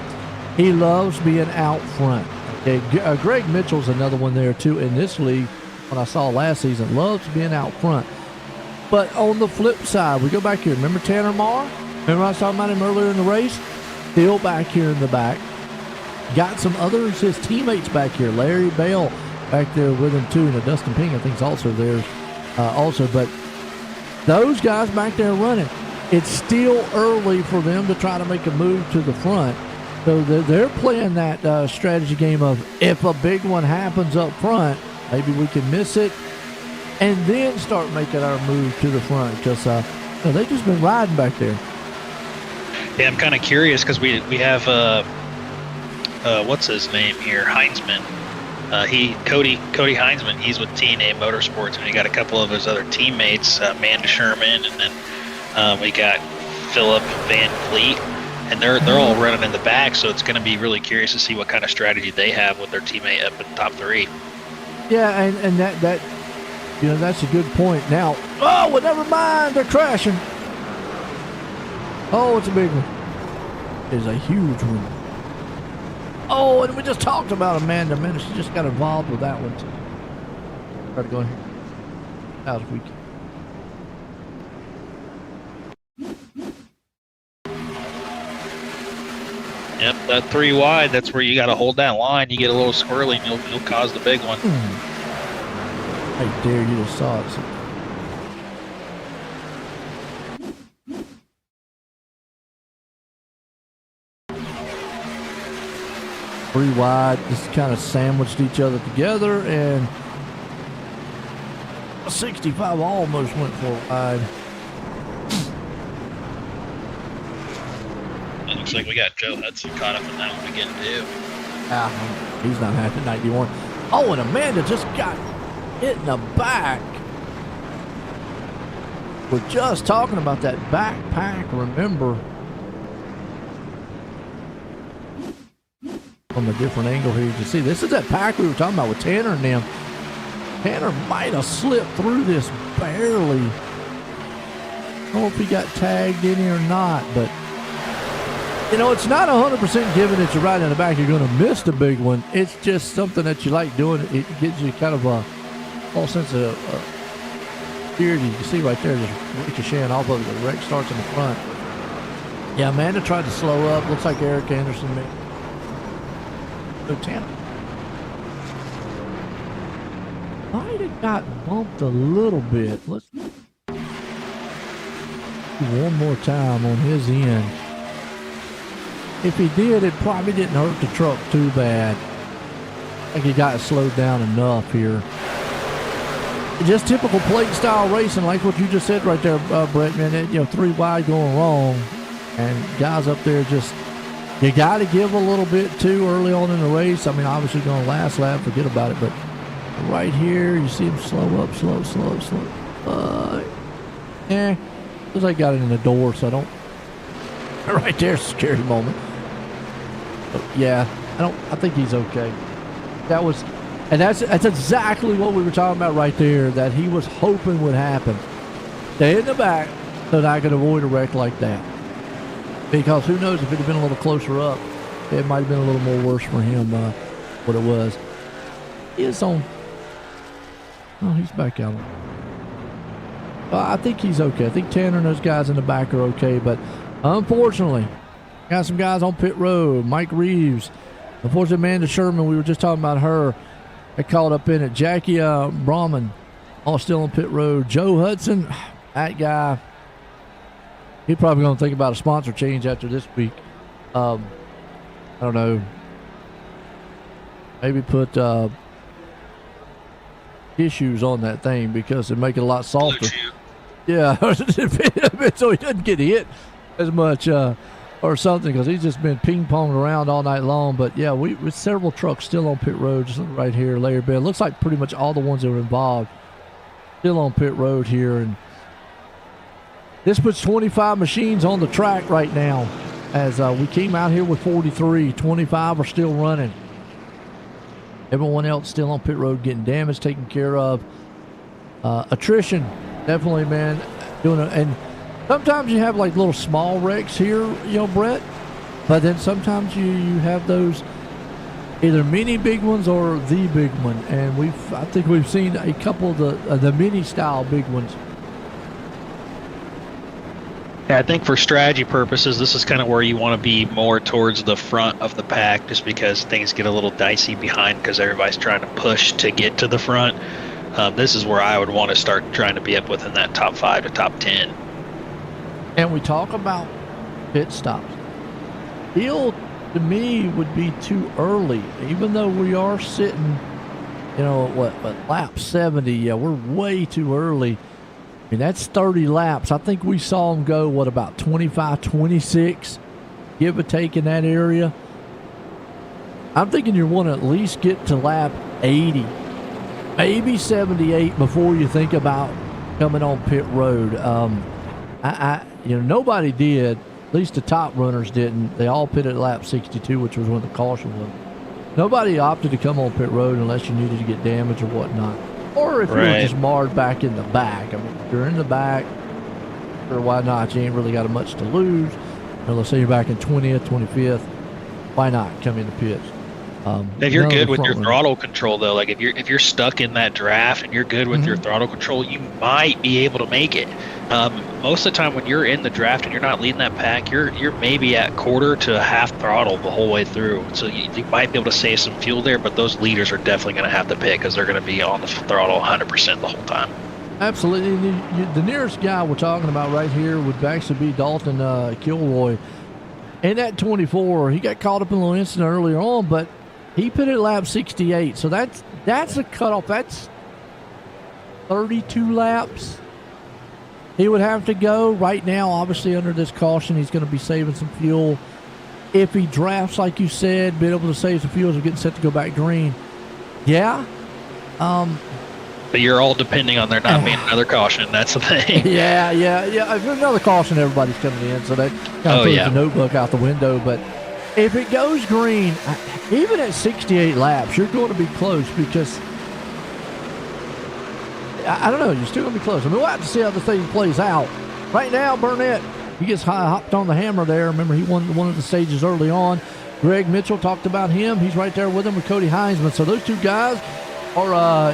he loves being out front. Okay, Greg Mitchell's another one there, too, in this league, what I saw last season, loves being out front. But on the flip side, we go back here. Remember Tanner Marr? Remember I was talking about him earlier in the race? Still back here in the back. Got some others, his teammates back here. Larry Bell back there with him, too. And Dustin Ping, I think, is also there also. But those guys back there running, it's still early for them to try to make a move to the front. So they're playing that strategy game of if a big one happens up front, maybe we can miss it, and then start making our move to the front. Because they've just been riding back there. Yeah, I'm kind of curious because we have what's his name here, Heinzman. Cody Heinzman. He's with TNA Motorsports, and he got a couple of his other teammates, Amanda Sherman, and then we got Philip Van Vliet. And they're all running in the back, so it's going to be really curious to see what kind of strategy they have with their teammate up in top 3. Yeah, and that that's a good point. Now, well, never mind, they're crashing. Oh, it's a big one. It's a huge one. Oh, and we just talked about Amanda Minute. She just got involved with that one too. Try to go in here. That was weak. Yep, that 3 wide, that's where you got to hold that line. You get a little squirrely and you'll cause the big one. Hey, dare you just saw it. 3 wide, just kind of sandwiched each other together, and 65 almost went 4 wide. It looks like we got Joe Hudson caught up in that one again, too. He's not happy at 91. Oh, and Amanda just got hit in the back. We're just talking about that backpack, remember? From a different angle here, you can see this is that pack we were talking about with Tanner and them. Tanner might have slipped through this barely. I don't know if he got tagged in here or not, but it's not 100% given that you're right in the back, you're going to miss the big one. It's just something that you like doing. It gives you kind of a false sense of security. You can see right there, just ricocheting off of it. The wreck starts in the front. Yeah, Amanda tried to slow up. Looks like Eric Anderson made. So Tanner might have got bumped a little bit. Let's do one more time on his end. If he did, it probably didn't hurt the truck too bad. I think he got slowed down enough here. Just typical plate style racing, like what you just said right there, Brett, man. 3 wide going wrong, and guys up there just. You got to give a little bit too early on in the race. I mean, obviously going last lap, forget about it. But right here, you see him slow up, slow. Looks like got it in the door, so I don't. Right there's a scary moment. But yeah, I think he's okay. That was And that's exactly what we were talking about right there, that he was hoping would happen. Stay in the back so that I could avoid a wreck like that. Because who knows, if it had been a little closer up, it might have been a little more worse for him, what it was. He is on. Oh, he's back out. I think he's okay. I think Tanner and those guys in the back are okay, but unfortunately, got some guys on pit road. Mike Reeves. Unfortunately, Amanda Sherman, we were just talking about her. Got caught up in it. Jackie Brahman, all still on pit road. Joe Hudson, that guy, he's probably going to think about a sponsor change after this week. I don't know. Maybe put tissues on that thing because it'd make it a lot softer. Yeah, so he doesn't get hit as much or something, because he's just been ping-ponged around all night long. But yeah, with several trucks still on pit road, just right here, Larry Bell. Looks like pretty much all the ones that were involved still on pit road here. And this puts 25 machines on the track right now. As we came out here with 43, 25 are still running. Everyone else still on pit road getting damage taken care of. Attrition, definitely, man, doing it. And sometimes you have like little small wrecks here, Brett. But then sometimes you have those either mini big ones or the big one. And I think we've seen a couple of the mini style big ones. Yeah, I think for strategy purposes, this is kind of where you want to be more towards the front of the pack, just because things get a little dicey behind because everybody's trying to push to get to the front. This is where I would want to start trying to be up within that top 5 to top 10. And we talk about pit stops. Still, to me, would be too early, even though we are sitting, lap 70. Yeah, we're way too early. I mean, that's 30 laps. I think we saw them go, about 25, 26, give or take in that area. I'm thinking you want to at least get to lap 80, maybe 78 before you think about coming on pit road. Nobody did. At least the top runners didn't. They all pitted at lap 62, which was when the caution was. Nobody opted to come on pit road unless you needed to get damage or whatnot. Or if you were just marred back in the back. I mean, if you're in the back, or why not? You ain't really got much to lose. Let's say you're back in 20th, 25th. Why not come in the pits? If you're good with your throttle control, though, like if you're stuck in that draft and you're good with your throttle control, you might be able to make it. Most of the time when you're in the draft and you're not leading that pack, you're maybe at quarter to half throttle the whole way through. So you might be able to save some fuel there, but those leaders are definitely going to have to pit because they're going to be on the throttle 100% the whole time. Absolutely. The nearest guy we're talking about right here would actually be Dalton Kilroy. In that 24, he got caught up in a little incident earlier on, but he pitted at lap 68. So that's a cutoff. That's 32 laps. He would have to go right now. Obviously, under this caution, he's going to be saving some fuel. If he drafts, like you said, being able to save some fuel as we're getting set to go back green. Yeah. But you're all depending on there not being another caution. That's the thing. Yeah. If there's another caution, everybody's coming in. So that kind of throws the notebook out the window. But if it goes green, even at 68 laps, you're going to be close because I don't know. You're still going to be close. I mean, we'll have to see how the thing plays out. Right now, Burnett, he gets hopped on the hammer there. Remember, he won one of the stages early on. Greg Mitchell talked about him. He's right there with him with Cody Heinzman. So those two guys are,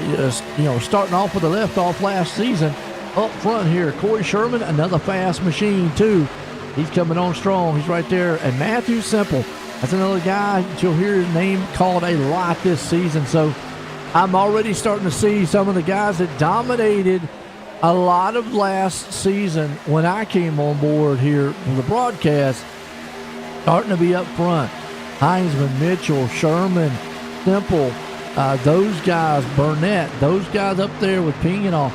starting off with the left off last season. Up front here, Corey Sherman, another fast machine too. He's coming on strong. He's right there. And Matthew Semple, that's another guy that you'll hear his name called a lot this season. So I'm already starting to see some of the guys that dominated a lot of last season when I came on board here for the broadcast starting to be up front. Heinzman, Mitchell, Sherman, Semple, those guys, Burnett, those guys up there with Ping and all.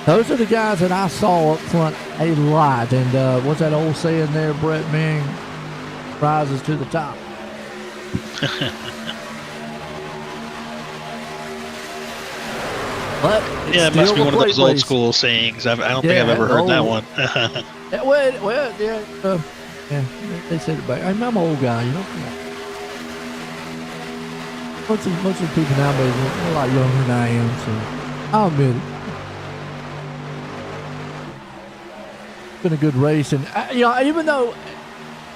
Those are the guys that I saw up front a lot. And what's that old saying there, Brett? Man rises to the top. But it must be one of those old school sayings. I don't think I've ever heard that one. They said it back. I'm an old guy, Come on. Most of the people nowadays are a lot younger than I am, so I'll admit it. It's been a good race, and even though,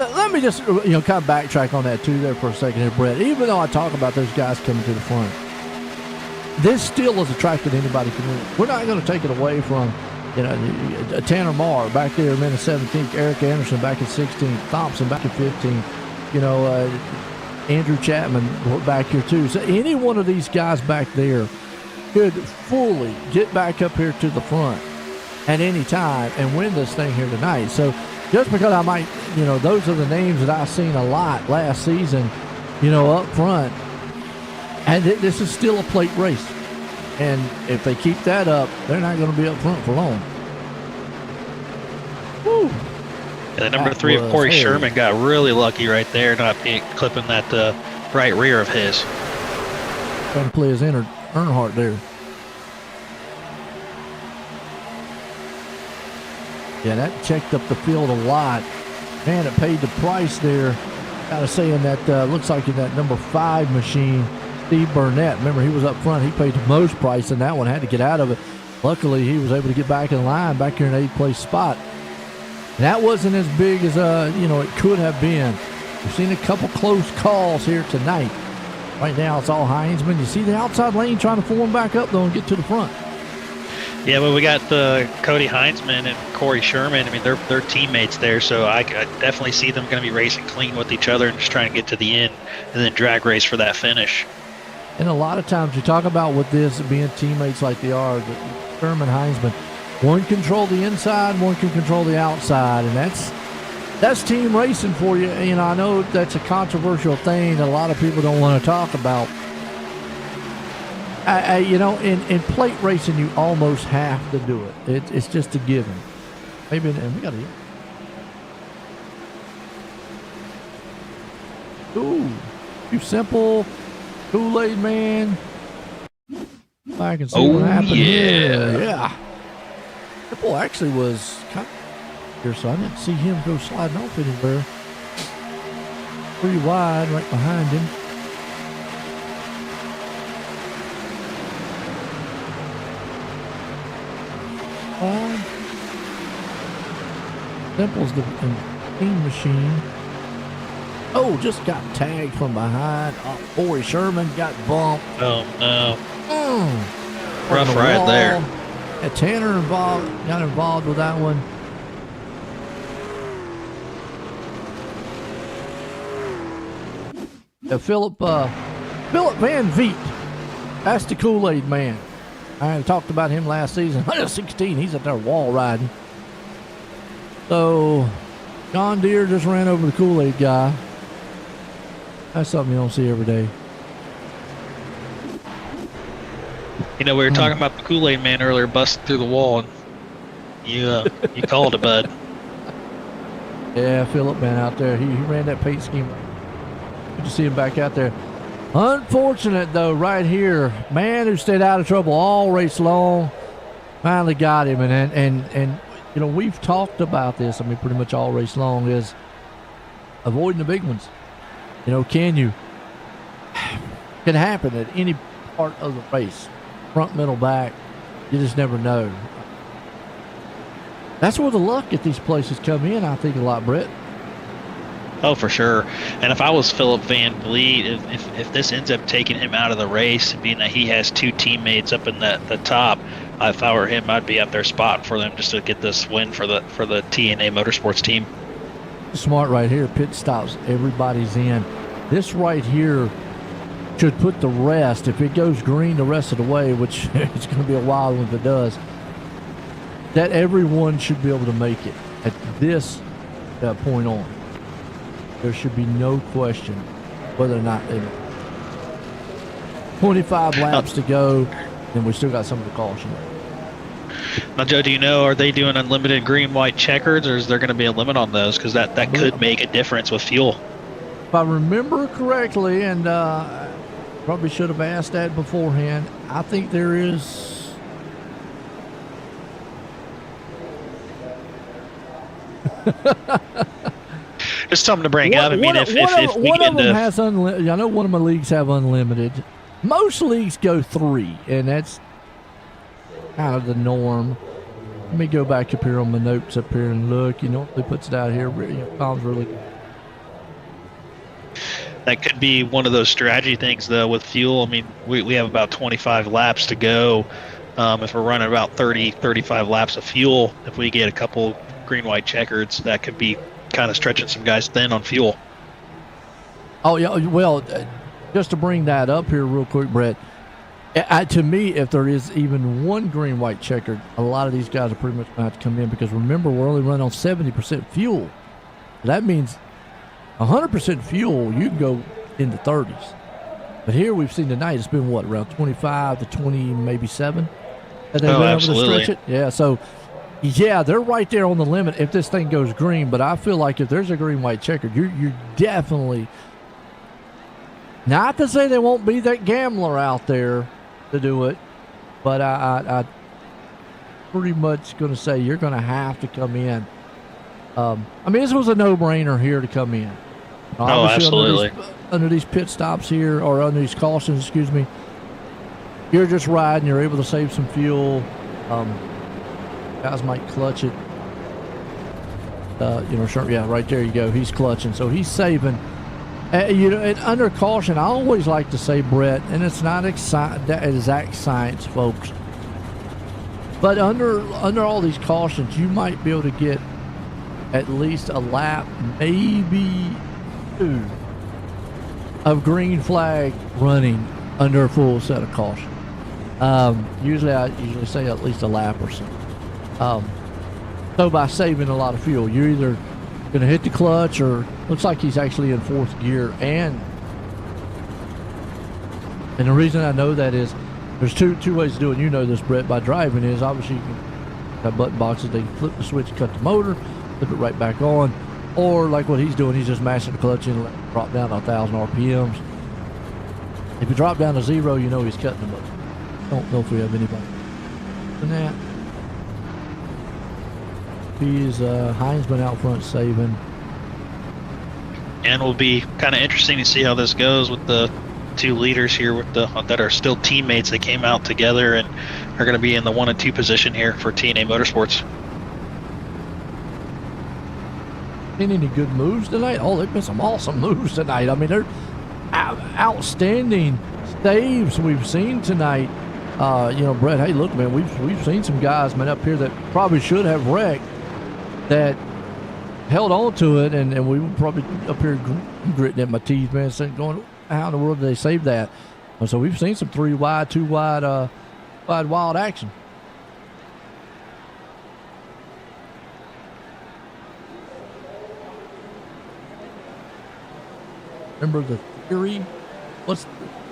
let me just kind of backtrack on that too there for a second here, Brett. Even though I talk about those guys coming to the front, this still is a track that anybody can win. We're not going to take it away from, Tanner Marr back there in 17th, Eric Anderson back in 16th, Thompson back in 15th, Andrew Chapman back here too. So any one of these guys back there could fully get back up here to the front at any time and win this thing here tonight. So just because I might, those are the names that I've seen a lot last season, up front. And this is still a plate race. And if they keep that up, they're not going to be up front for long. Woo. Yeah, the number 3 of Corey Sherman got really lucky right there, not clipping that right rear of his. Trying to play his Earnhardt there. Yeah, that checked up the field a lot. Man, it paid the price there. Kind of saying that looks like in that number 5 machine, Steve Burnett. Remember, he was up front. He paid the most price in that one. Had to get out of it. Luckily, he was able to get back in line, back here in 8th place spot. And that wasn't as big as it could have been. We've seen a couple close calls here tonight. Right now, it's all Heinzman. You see the outside lane trying to form back up though and get to the front. Yeah, but we got Cody Heinzman and Corey Sherman. I mean, they're teammates there, so I definitely see them going to be racing clean with each other and just trying to get to the end and then drag race for that finish. And a lot of times you talk about with this being teammates like they are, Sherman, Heinzman, one control the inside, one can control the outside, and that's team racing for you. I know that's a controversial thing that a lot of people don't want to talk about. In plate racing, you almost have to do it. It's just a given. Maybe we got to. Ooh, you simple Kool-Aid man. I can see what happened here. Yeah. Simple actually was kind of here, so I didn't see him go sliding off anywhere. Pretty wide right behind him. Simple's the team machine. Oh, just got tagged from behind. Oh, Corey Sherman got bumped. Oh, no. Rough ride there. And Tanner got involved with that one. Philip Van Veet. That's the Kool-Aid man. I talked about him last season. 116, he's up there wall riding. So, John Deere just ran over the Kool-Aid guy. That's something you don't see every day. We were talking about the Kool-Aid man earlier busting through the wall, and you called it, bud. Yeah, Philip man out there. He ran that paint scheme. Good to see him back out there. Unfortunate, though, right here. Man who stayed out of trouble all race long. Finally got him. And we've talked about this, pretty much all race long, is avoiding the big ones. Can happen at any part of the race. Front, middle, back. You just never know. That's where the luck at these places come in, I think, a lot, Brett. Oh, for sure. And if I was Philip Van Vliet, if this ends up taking him out of the race, being that he has 2 teammates up in the top, if I were him, I'd be up there spotting for them just to get this win for the TNA Motorsports team. Smart right here. Pit stops. Everybody's in. This right here should put the rest, if it goes green the rest of the way, which it's going to be a wild one if it does, that everyone should be able to make it at this point on. There should be no question whether or not they make it. 25 laps to go, and we still got some of the caution. Now, Joe, do you know, are they doing unlimited green-white checkers, or is there going to be a limit on those? Because that could make a difference with fuel. If I remember correctly, and probably should have asked that beforehand, I think there is. Just something to bring up. I mean, if we one get of them into has unlimited. I know one of my leagues have unlimited. Most leagues go 3, and that's kind of the norm. Let me go back up here on my notes up here and look. You know, they puts it out here. Tom's really. that could be one of those strategy things though with fuel. I mean, we have about 25 laps to go. If we're running about 35 laps of fuel, if we get a couple green white checkers, that could be kind of stretching some guys thin on fuel. Oh yeah, well, just to bring that up here real quick, Brett. To me, if there is even one green white checkered, a lot of these guys are pretty much going to have to come in, because remember, we're only running on 70% fuel. That means 100% fuel, you can go in the 30s. But here we've seen tonight, it's been what, around 25 to 20, maybe 7? That they've been able to stretch it? Yeah, so yeah, they're right there on the limit if this thing goes green. But I feel like if there's a green white checkered, you're definitely, not to say there won't be that gambler out there to do it, but I pretty much going to say you're going to have to come in. I mean, this was a no-brainer here to come in. Obviously, absolutely. Under these pit stops here, or under these cautions, excuse me, you're just riding. You're able to save some fuel. Guys might clutch it. Sure, yeah, right there you go. He's clutching, so he's saving. And under caution, I always like to say, Brett, and it's not exact science, folks, but under all these cautions, you might be able to get at least a lap, maybe 2, of green flag running under a full set of caution. Usually I say at least a lap or so. So by saving a lot of fuel, you're either going to hit the clutch, or looks like he's actually in 4th gear. And the reason I know that is there's two ways to do it. You know this, Brett, by driving is obviously you can have button boxes. They can flip the switch, cut the motor, flip it right back on. Or like what he's doing, he's just mashing the clutch in and let it drop down to 1,000 RPMs. If you drop down to 0, you know he's cutting the motor. Don't know if we have anybody doing that. He's Heinzman out front saving. And it'll be kind of interesting to see how this goes with the 2 leaders here that are still teammates. They came out together and are going to be in the 1 and 2 position here for TNA Motorsports. Any good moves tonight? Oh, there've been some awesome moves tonight. I mean, they're outstanding saves we've seen tonight. Brett, hey, look, man, we've seen some guys, man, up here that probably should have wrecked, that held on to it, and we were probably up here gritting at my teeth, man, saying, going, how in the world did they save that? So we've seen some 3 wide, 2 wide, wild action. Remember the theory? What's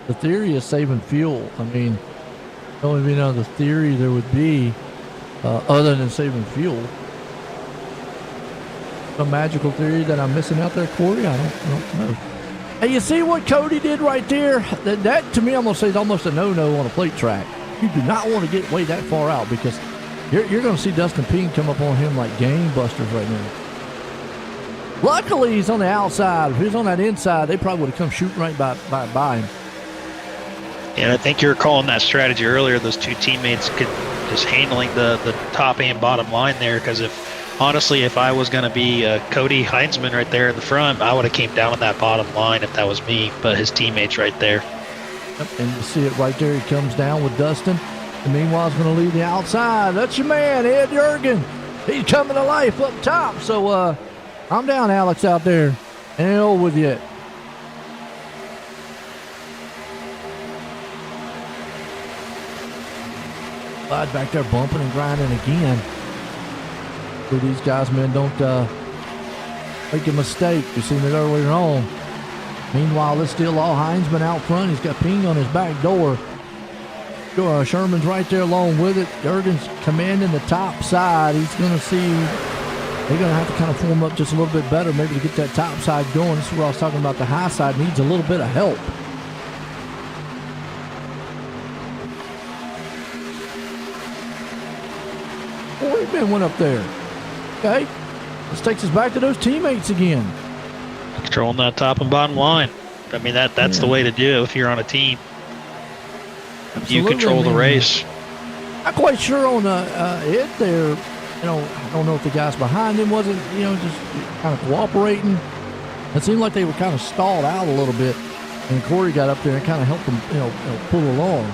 the theory of saving fuel? I mean, the only other theory there would be other than saving fuel. Some magical theory that I'm missing out there, Corey? I don't know. Hey, you see what Cody did right there? That to me, I'm going to say, is almost a no-no on a plate track. You do not want to get way that far out, because you're going to see Dustin Peen come up on him like gangbusters right now. Luckily, he's on the outside. If he was on that inside, they probably would have come shooting right by him. And I think you were calling that strategy earlier. Those 2 teammates could just handling the top and bottom line there, because honestly, if I was going to be Cody Heinzman right there in the front, I would have came down on that bottom line if that was me, but his teammates right there. Yep, and you see it right there. He comes down with Dustin, and meanwhile he's going to leave the outside. That's your man, Ed Jurgen. He's coming to life up top. So I'm down, Alex, out there. Ain't over with yet. Bud back there bumping and grinding again. So these guys, man, don't make a mistake. We've seen it earlier on. Meanwhile, it's still all Heinzman out front. He's got Ping on his back door. Sherman's right there along with it. Jurgen's commanding the top side. He's going to see they're going to have to kind of form up just a little bit better, maybe to get that top side going. This is what I was talking about. The high side needs a little bit of help. Corey went up there. Okay, this takes us back to those teammates again. Controlling that top and bottom line. I mean, that's the way to do it if you're on a team. Absolutely, You control the race. Not quite sure on it there. You know, I don't know if the guys behind him wasn't, just kind of cooperating. It seemed like they were kind of stalled out a little bit, and Corey got up there and kind of helped them, pull along.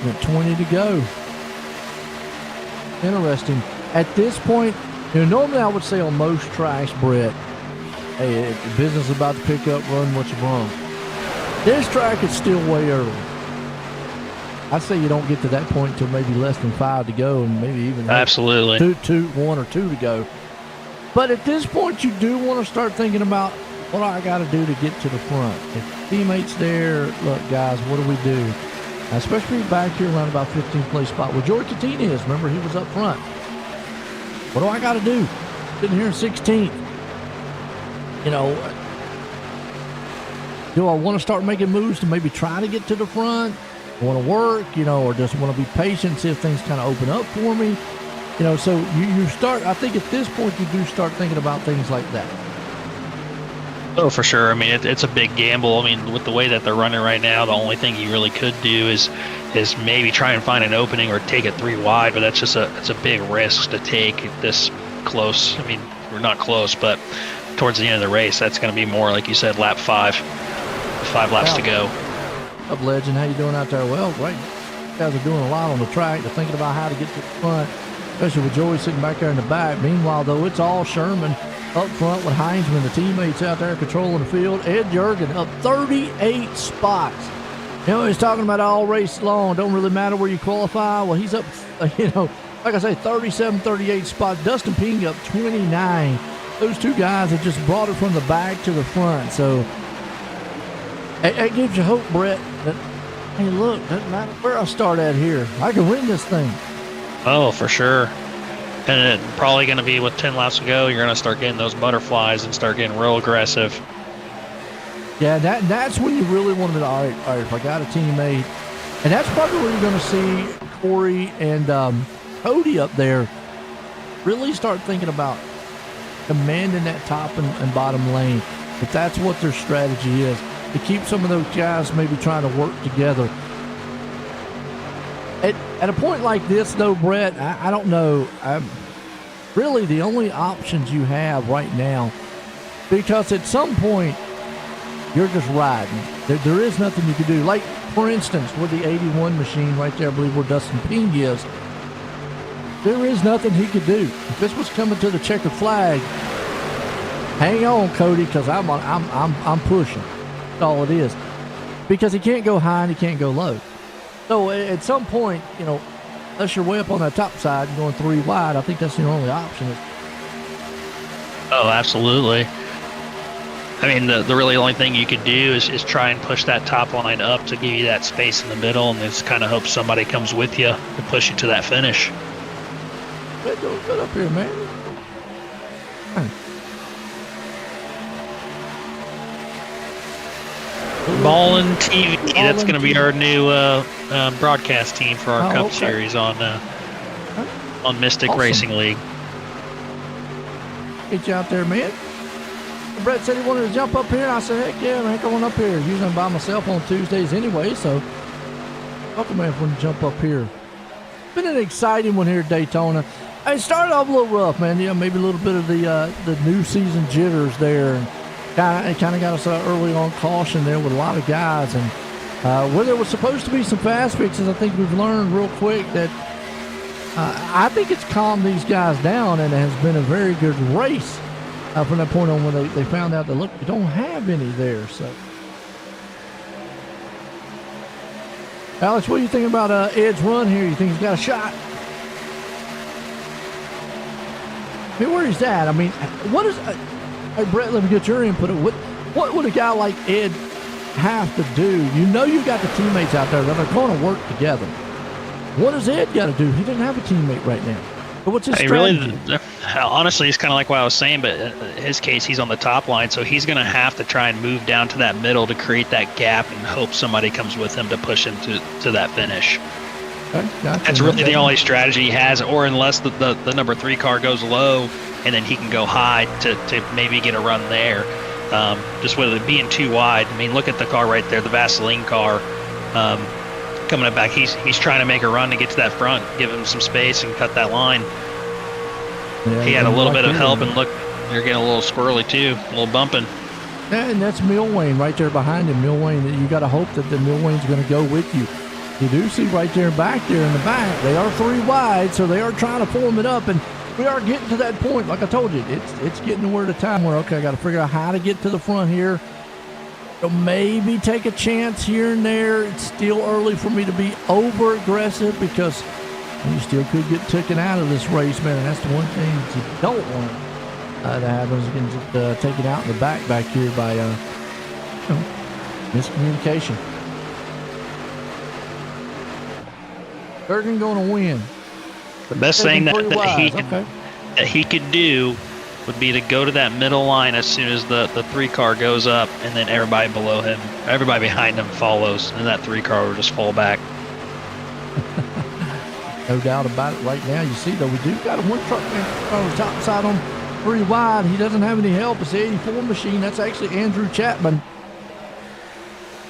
Got 20 to go. Interesting. At this point, normally I would say on most tracks, Brett, hey, if the business is about to pick up, run what you run. This track is still way early. I'd say you don't get to that point until maybe less than 5 to go, and maybe even absolutely 1 or 2 to go. But at this point, you do want to start thinking about what I got to do to get to the front. If teammates there, look, guys, what do we do? Especially back here around about 15th place spot where Joey Cattina is. Remember, he was up front. What do I got to do? Sitting here in 16th. Do I want to start making moves to maybe try to get to the front? Want to work, or just want to be patient, see if things kind of open up for me? So you start, I think at this point you do start thinking about things like that. Oh, for sure. I mean, it's a big gamble. I mean, with the way that they're running right now, the only thing you really could do is maybe try and find an opening or take it 3 wide, but that's just it's a big risk to take this close. I mean, we're not close, but towards the end of the race, that's going to be more, like you said, lap 5. 5 laps to go. Up, Legend. How you doing out there? Well, great. You guys are doing a lot on the track. They're thinking about how to get to the front, especially with Joey sitting back there in the back. Meanwhile, though, it's all Sherman up front with Heinzman, the teammates out there controlling the field. Ed Jurgen up 38 spots. He's talking about all race long. Don't really matter where you qualify. Well, he's up, like I say, 37, 38 spots. Dustin Ping up 29. Those two guys have just brought it from the back to the front. So it gives you hope, Brett, that, hey, look, doesn't matter where I start at here. I can win this thing. Oh, for sure. And it's probably going to be with 10 laps to go, you're going to start getting those butterflies and start getting real aggressive. Yeah, that's when you really want to, all right, if I got a teammate. And that's probably where you're going to see Corey and Cody up there really start thinking about commanding that top and bottom lane. If that's what their strategy is, to keep some of those guys maybe trying to work together. At a point like this, though, Brett, I don't know. Really, the only options you have right now, because at some point, you're just riding. There is nothing you can do. Like, for instance, with the 81 machine right there, I believe where Dustin Ping is, there is nothing he could do. If this was coming to the checkered flag, hang on, Cody, because I'm pushing. That's all it is. Because he can't go high and he can't go low. So at some point, unless you're way up on that top side and going 3 wide, I think that's the only option. Oh, absolutely. I mean, the really only thing you could do is try and push that top line up to give you that space in the middle, and just kind of hope somebody comes with you to push you to that finish. Hey, doing good up here, man. Ballin TV. That's going to be our new broadcast team for our Cup Series on Mystic Awesome. Racing League. Get you out there, man. Brett said he wanted to jump up here. I said, heck yeah, man, come on up here. Usually I'm by myself on Tuesdays anyway, so welcome, man, when you jump up here. Been an exciting one here at Daytona. It started off a little rough, man. Maybe a little bit of the new season jitters there, and it kind of got us early on caution there with a lot of guys. And where there was supposed to be some fast fixes, I think we've learned real quick that I think it's calmed these guys down, and it has been a very good race from that point on when they found out that, look, you don't have any there. So, Alex, what do you think about Ed's run here? You think he's got a shot? I mean, where he's at? I mean, what is... Hey, Brett, let me get your input. What would a guy like Ed have to do? You got the teammates out there that are going to work together. What does Ed got to do? He doesn't have a teammate right now. So what's his Hey, strategy? really, honestly, it's kind of like what I was saying, but in his case, he's on the top line, so he's going to have to try and move down to that middle to create that gap and hope somebody comes with him to push him to that finish. Okay, gotcha. That's really the only strategy he has, or unless the number 3 car goes low, and then he can go high to maybe get a run there. Just with it being too wide. I mean, look at the car right there, the Vaseline car. Coming up back, he's trying to make a run to get to that front, give him some space and cut that line. Yeah, He had a little right bit of there. help, and look, they're getting a little squirrely too, a little bumping. Yeah, and that's Milwayne right there behind him. Milwayne, you got to hope that the Milwayne's going to go with you. You do see right there back there in the back, they are 3 wide, so they are trying to form it up, and we are getting to that point. Like I told you, it's getting to where the time where, okay, I got to figure out how to get to the front here. So maybe take a chance here and there. It's still early for me to be over aggressive because you still could get taken out of this race, man, and that's the one thing that you don't want to happen is getting just taken out in the back here by miscommunication. Bergen going to win. The best thing that Okay. he could do would be to go to that middle line as soon as the 3 car goes up, and then everybody below him, everybody behind him follows, and that 3 car will just fall back. No doubt about it right now. You see, though, we do got a 1 truck man on the top side on 3 wide. He doesn't have any help. It's the 84 machine. That's actually Andrew Chapman.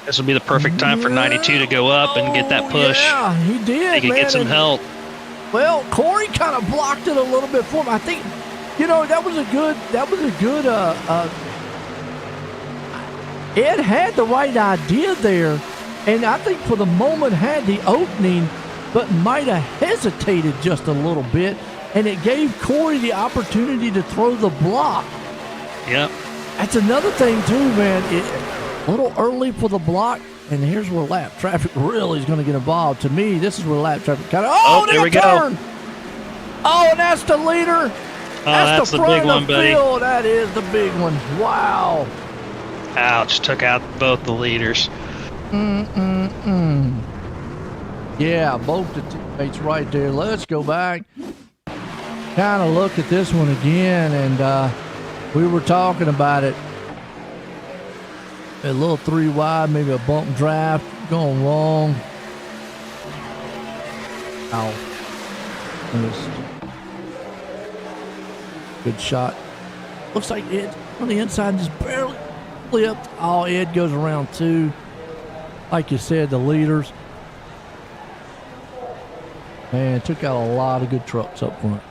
This will be the perfect time for 92 to go up and get that push. Yeah, he did, He could man. get some And, help. well, Corey kind of blocked it a little bit for him. I think, that was a good, Ed had the right idea there, and I think for the moment had the opening, but might have hesitated just a little bit, and it gave Corey the opportunity to throw the block. Yep. That's another thing too, man. A little early for the block, and here's where lap traffic really is going to get involved. To me, this is where lap traffic kind of. Oh, there we go. turn. Oh, and that's the leader. That's the the front big one, of the buddy. field. That is the big one. Wow. Ouch, took out both the leaders. Yeah, both the teammates right there. Let's go back. Kind of look at this one again, and we were talking about it. A little 3 wide, maybe a bump draft going wrong. Ow. Missed. Good shot. Looks like Ed on the inside just barely flipped. Oh, Ed goes around 2. Like you said, the leaders. Man, took out a lot of good trucks up front.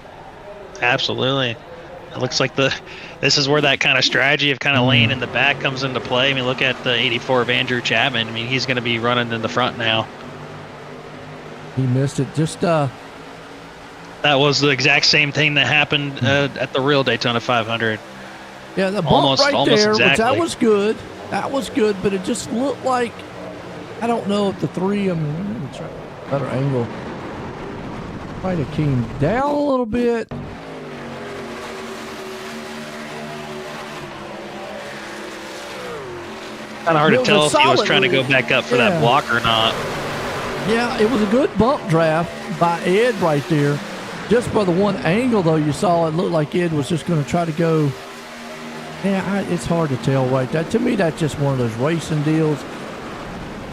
Absolutely. It looks like this is where that kind of strategy of kind of laying in the back comes into play. I mean, look at the 84 of Andrew Chapman. I mean, he's going to be running in the front now. He missed it. Just That was the exact same thing that happened at the real Daytona 500. yeah, the bump Almost right there, which that exactly. was good. That was good, but it just looked like, I don't know if the 3. I mean, let me try a better angle. Might have came down a little bit. Kind of hard It to was tell a if he was solid trying to go move. back up for Yeah. that block or not. Yeah, it was a good bump draft by Ed right there. Just by the one angle, though, you saw it looked like Ed was just going to try to go. Yeah, it's hard to tell right there. To me, that's just one of those racing deals.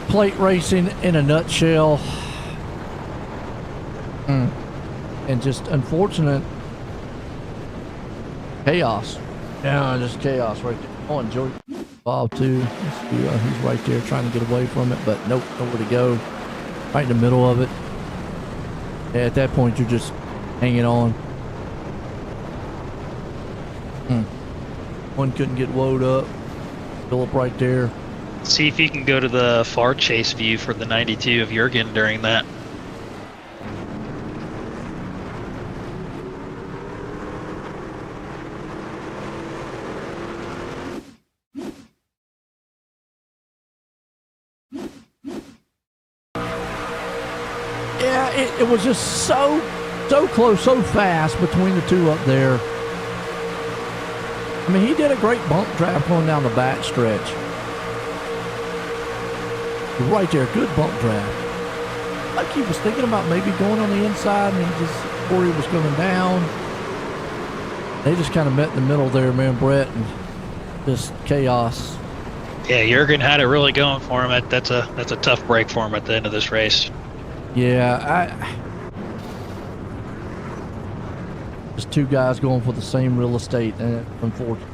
Plate racing in a nutshell. And just unfortunate chaos. Yeah, just chaos right there. Oh, enjoy Bob too. He's right there trying to get away from it, but nope, nowhere to go. Right in the middle of it. Yeah, at that point, you're just hanging on. One couldn't get woed up. Phillip right there. See if you can go to the far chase view for the 92 of Jurgen during that. Yeah, it was just so close, so fast between the 2 up there. I mean, he did a great bump draft going down the back stretch. Right there, good bump draft. Like he was thinking about maybe going on the inside and just Corey was coming down. They just kind of met in the middle there, man, Brett, and just chaos. Yeah, Jurgen had it really going for him. That's a tough break for him at the end of this race. Yeah, just two guys going for the same real estate, and unfortunately,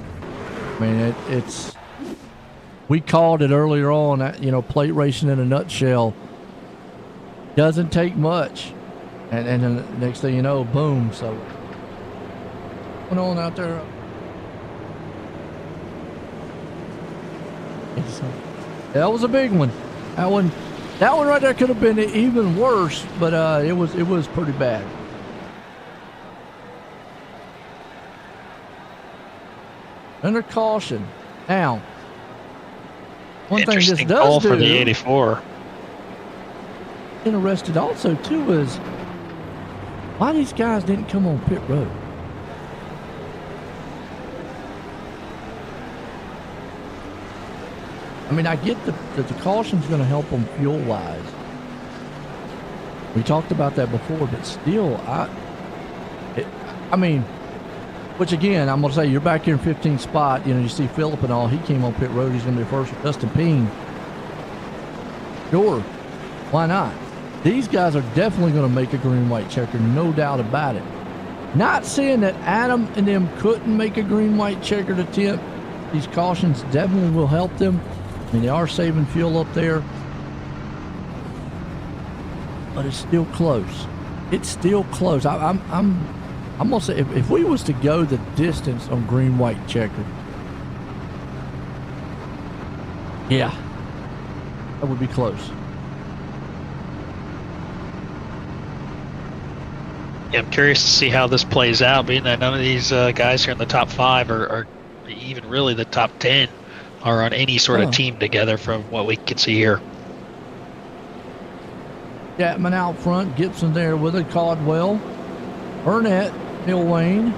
I mean, it's. We called it earlier on. You know, plate racing in a nutshell doesn't take much, and then the next thing you know, boom. So, what's going on out there? That was a big one. That one right there could have been even worse, but it was pretty bad. Under caution. Now, one thing this Interesting does call do, for the 84. interested also too is why these guys didn't come on pit road. I mean, I get that the caution's going to help them fuel-wise. We talked about that before, but still, I mean, which again, I'm going to say, you're back here in 15th spot. You know, you see Phillip and all. He came on pit road. He's going to be first with Dustin Peen. Sure. Why not? These guys are definitely going to make a green-white checker, no doubt about it. Not saying that Adam and them couldn't make a green-white checkered attempt. These cautions definitely will help them. I mean, they are saving fuel up there, but it's still close. It's still close. I'm gonna say if we was to go the distance on green white checker, yeah, that would be close. Yeah, I'm curious to see how this plays out, being that none of these guys here in the top 5 or even really the top 10 are on any sort of team together from what we can see here. Chapman out front, Gibson there with it, Caldwell, Burnett, Milwayne.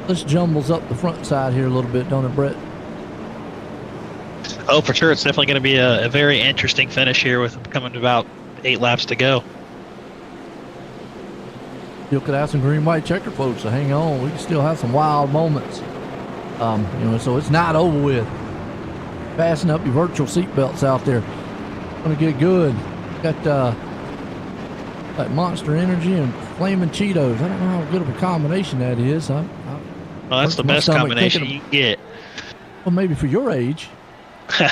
This jumbles up the front side here a little bit, don't it, Brett? Oh, for sure. It's definitely going to be a very interesting finish here with coming to about 8 laps to go. Still could have some green-white checker folks, so hang on. We can still have some wild moments. You know, so it's not over with. Fasten up your virtual seatbelts out there. Gonna get good. Got like Monster Energy and Flamin' Cheetos. I don't know how good of a combination that is. Well, that's the best combination you can get. Well, maybe for your age. For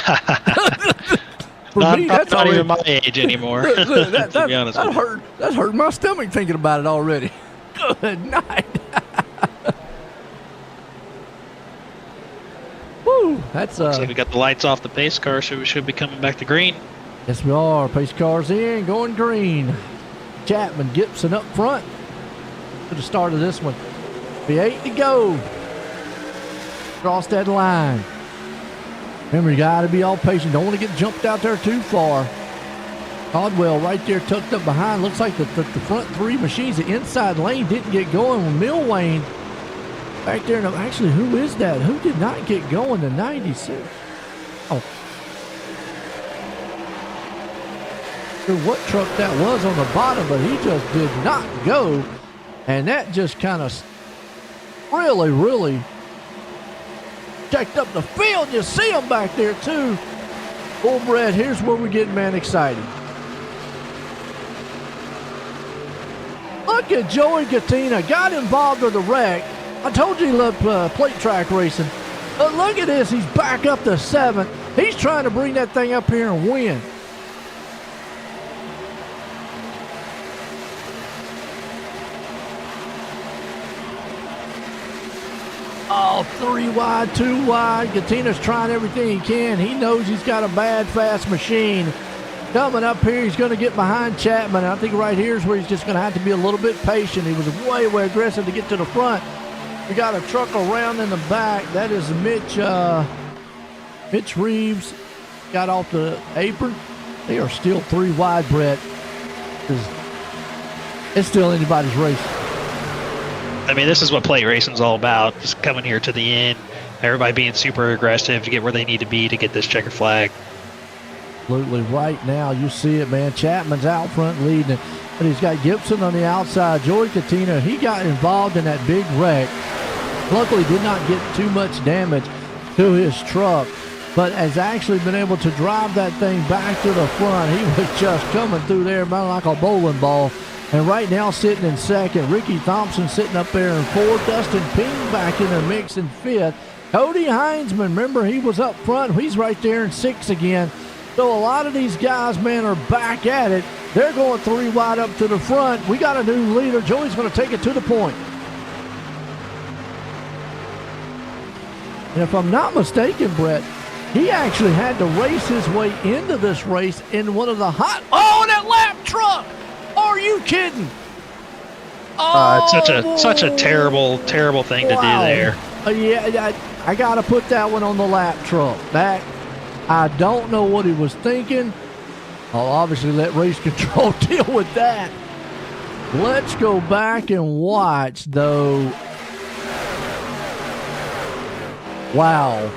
not, me, that's not already, even my age anymore. look, To be honest with you. That hurt my stomach thinking about it already. Good night. Woo! That's Looks like we got the lights off the pace car, so we should be coming back to green. Yes, we are. Pace cars in, going green. Chapman, Gibson up front to the start of this one. Be 8 to go. Cross that line. Remember, you got to be all patient. Don't want to get jumped out there too far. Caldwell right there tucked up behind. Looks like the front 3 machines, the inside lane didn't get going with Milwayne back there. No, actually, who is that? Who did not get going to 96? Oh. What truck that was on the bottom, but he just did not go. And that just kind of really checked up the field. You see him back there too. Oh, Brett, here's where we get man excited. Look at Joey Gattina, got involved with the wreck. I told you he loved plate track racing. But look at this, he's back up to 7th. He's trying to bring that thing up here and win. Oh, 3 wide, 2 wide. Gattina's trying everything he can. He knows he's got a bad, fast machine. Coming up here, he's going to get behind Chapman. I think right here is where he's just going to have to be a little bit patient. He was way aggressive to get to the front. We got a truck around in the back. That is Mitch Reeves. Got off the apron. They are still 3 wide, Brett. It's still anybody's race. I mean, this is what plate racing's all about. Just coming here to the end. Everybody being super aggressive to get where they need to be to get this checker flag. Absolutely. Right now, you see it, man. Chapman's out front leading it, but he's got Gibson on the outside. Joey Katina, he got involved in that big wreck. Luckily, did not get too much damage to his truck, but has actually been able to drive that thing back to the front. He was just coming through there, man, like a bowling ball. And right now, sitting in second, Ricky Thompson sitting up there in fourth, Dustin Ping back in the mix in fifth. Cody Heinzman, remember, he was up front. He's right there in sixth again. So a lot of these guys, man, are back at it. They're going 3 wide up to the front. We got a new leader. Joey's going to take it to the point. And if I'm not mistaken, Brett, he actually had to race his way into this race in one of the hot... Oh, that lap truck! Are you kidding? Oh, It's such a terrible thing to do there. Yeah, I got to put that one on the lap truck. That, I don't know what he was thinking. I'll obviously let race control deal with that. Let's go back and watch, though. Wow.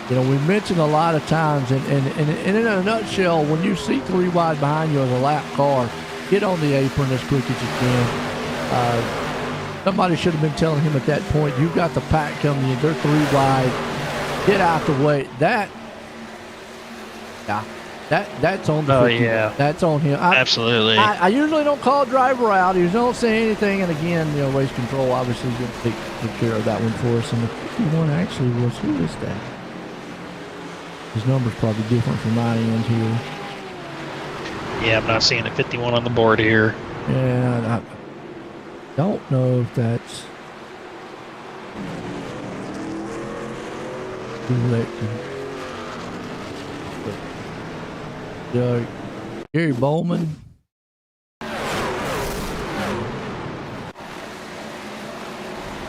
You know, we mentioned a lot of times, and in a nutshell, when you see 3 wide behind you as a lap car, get on the apron as quick as you can. Somebody should have been telling him at that point, you've got the pack coming in, they're 3 wide, get out the way. That's on the 50. Yeah. That's on him. Absolutely. I usually don't call driver out. You don't say anything. And again, you know, race control obviously is going to take care of that one for us. And the 51 actually was, who is that? His number's probably different from my end here. Yeah, I'm not seeing a 51 on the board here. Yeah, I don't know if that's Gary Bowman.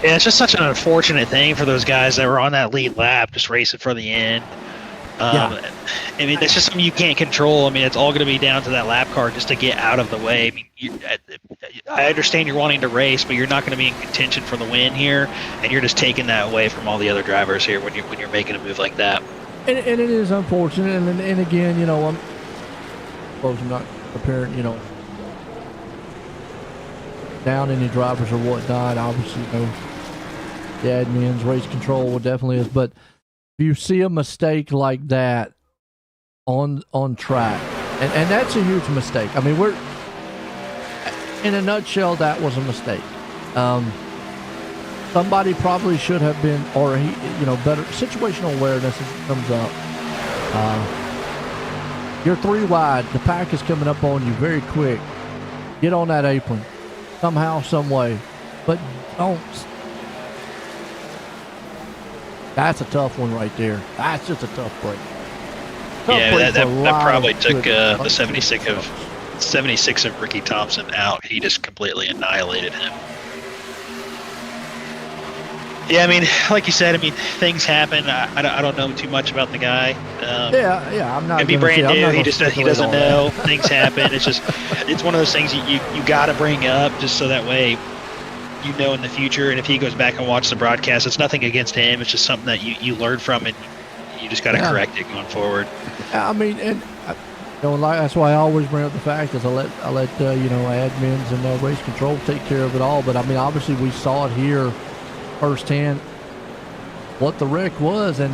Yeah, it's just such an unfortunate thing for those guys that were on that lead lap, just racing for the end. I mean, it's just something you can't control. I mean, it's all going to be down to that lap car just to get out of the way. I mean, I understand you're wanting to race, but you're not going to be in contention for the win here, and you're just taking that away from all the other drivers here when you're making a move like that. And it is unfortunate. And again, you know, I'm not preparing, you know, down any drivers or whatnot. Obviously, you know, the admins, race control definitely is, but if you see a mistake like that on track, and that's a huge mistake. I mean, we're in a nutshell, that was a mistake. Somebody probably should have been, or better situational awareness comes up. You're 3 wide. The pack is coming up on you very quick. Get on that apron somehow, some way, but don't. That's a tough one right there. That's just a tough break. Yeah, that probably took the 76 of Ricky Thompson out. He just completely annihilated him. Yeah, I mean, like you said, I mean, things happen. I don't know too much about the guy. I'm not. Maybe brand new. He doesn't know. Things happen. It's one of those things you got to bring up just so that way you know in the future. And if he goes back and watches the broadcast, it's nothing against him. It's just something that you learn from, and you just got to correct it going forward. I mean, and that's why I always bring up the fact is I let admins and race control take care of it all. But I mean, obviously we saw it here firsthand what the wreck was, and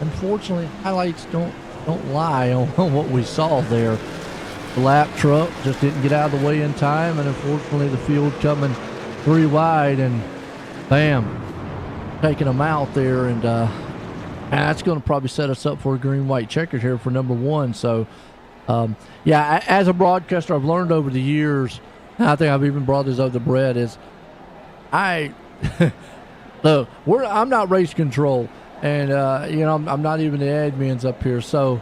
unfortunately highlights don't lie on what we saw there. The lap truck just didn't get out of the way in time, and unfortunately the field coming 3 wide, and bam, taking them out there, and that's going to probably set us up for a green-white checkers here for number 1. So as a broadcaster, I've learned over the years, and I think I've even brought this up to Brett, is look, I'm not race control, and I'm not even the admins up here, so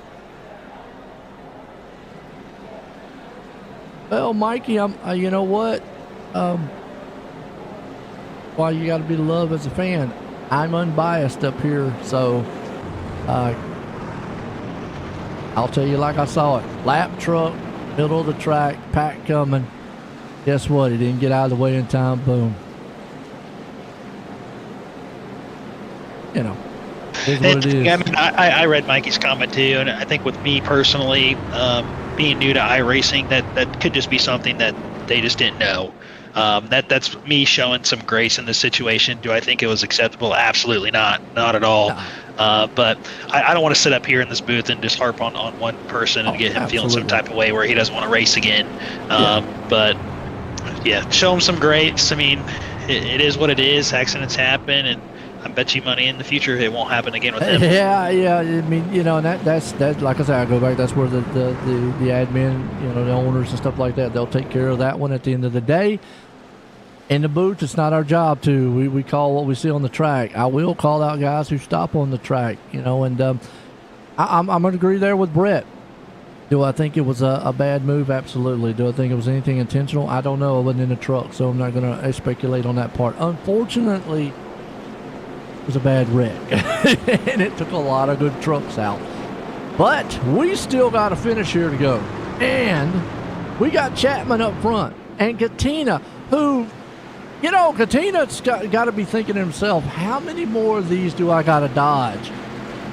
well, Mikey, you know what? Why you got to be loved as a fan? I'm unbiased up here, so I'll tell you like I saw it. Lap truck, middle of the track, pack coming. Guess what? He didn't get out of the way in time. Boom. It is what it is. I mean, I read Mikey's comment too, and I think with me personally, being new to iRacing, that could just be something that they just didn't know. That's me showing some grace in this situation. Do I think it was acceptable? Absolutely not at all. No. But I don't want to sit up here in this booth and just harp on one person and get him feeling some type of way where he doesn't want to race again. But yeah, show him some grace. I mean, it is what it is. Accidents happen, and I bet you money in the future it won't happen again with him. Yeah. I mean, and that's like I said, I go back. That's where the admin, the owners and stuff like that, they'll take care of that one at the end of the day. In the booth, it's not our job to. We call what we see on the track. I will call out guys who stop on the track, and I'm going to agree there with Brett. Do I think it was a bad move? Absolutely. Do I think it was anything intentional? I don't know. I wasn't in the truck, so I'm not going to speculate on that part. Unfortunately, it was a bad wreck, and it took a lot of good trucks out. But we still got a finish here to go, and we got Chapman up front and Katina, who. Katina's got to be thinking to himself, how many more of these do I got to dodge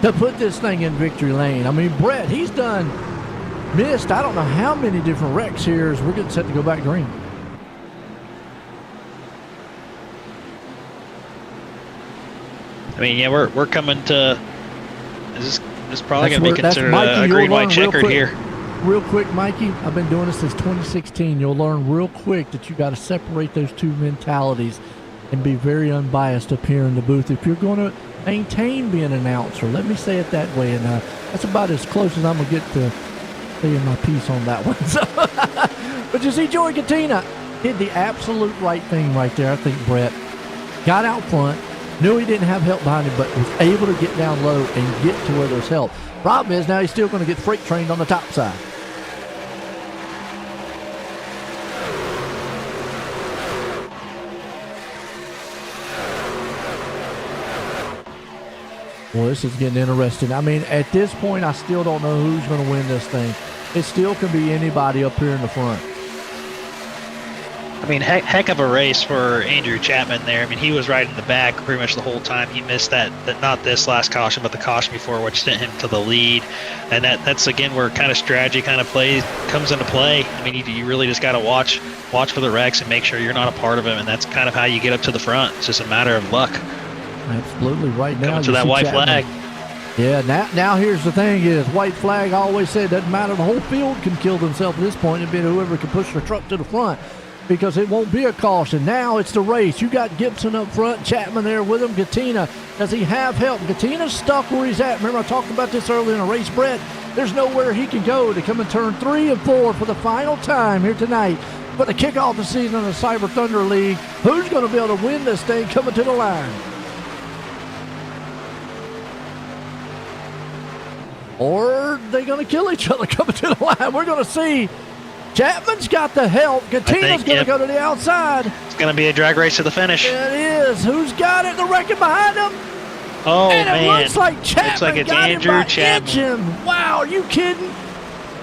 to put this thing in victory lane? I mean, Brett, he's missed I don't know how many different wrecks here as we're getting set to go back green. I mean, yeah, we're coming to. This is probably going to be considered a green white checkered here. Real quick, Mikey, I've been doing this since 2016. You'll learn real quick that you got to separate those two mentalities and be very unbiased up here in the booth. If you're going to maintain being an announcer, let me say it that way, and that's about as close as I'm going to get to saying my piece on that one. So, but you see, Joey Katina did the absolute right thing right there. I think Brett got out front, knew he didn't have help behind him, but was able to get down low and get to where there's help. Problem is now he's still going to get freight trained on the top side. Well, this is getting interesting. I mean, at this point, I still don't know who's going to win this thing. It still can be anybody up here in the front. I mean, heck of a race for Andrew Chapman there. I mean, he was right in the back pretty much the whole time. He missed that not this last caution, but the caution before, which sent him to the lead. And that's again where kind of strategy kind of comes into play. I mean, you really just got to watch for the wrecks and make sure you're not a part of them. And that's kind of how you get up to the front. It's just a matter of luck. Absolutely. Right now, coming to that white flag. Yeah, now here's the thing is, white flag, I always say, it doesn't matter. The whole field can kill themselves at this point. It'd be whoever can push the truck to the front, because it won't be a caution. Now it's the race. You got Gibson up front, Chapman there with him. Katina, does he have help? Katina's stuck where he's at. Remember, I talked about this earlier in a race, Brett. There's nowhere he can go to come in turn 3 and 4 for the final time here tonight. But to kick off the season in the Cyberr Thunder League, who's going to be able to win this thing coming to the line? Or are they going to kill each other coming to the line? We're going to see. Chapman's got the help. Katina's going to go to the outside. It's going to be a drag race to the finish. It is. Who's got it? The wrecking behind him. Oh, and man. it looks like Chapman looks like it's got Andrew him by Chapman. inching. Wow, are you kidding?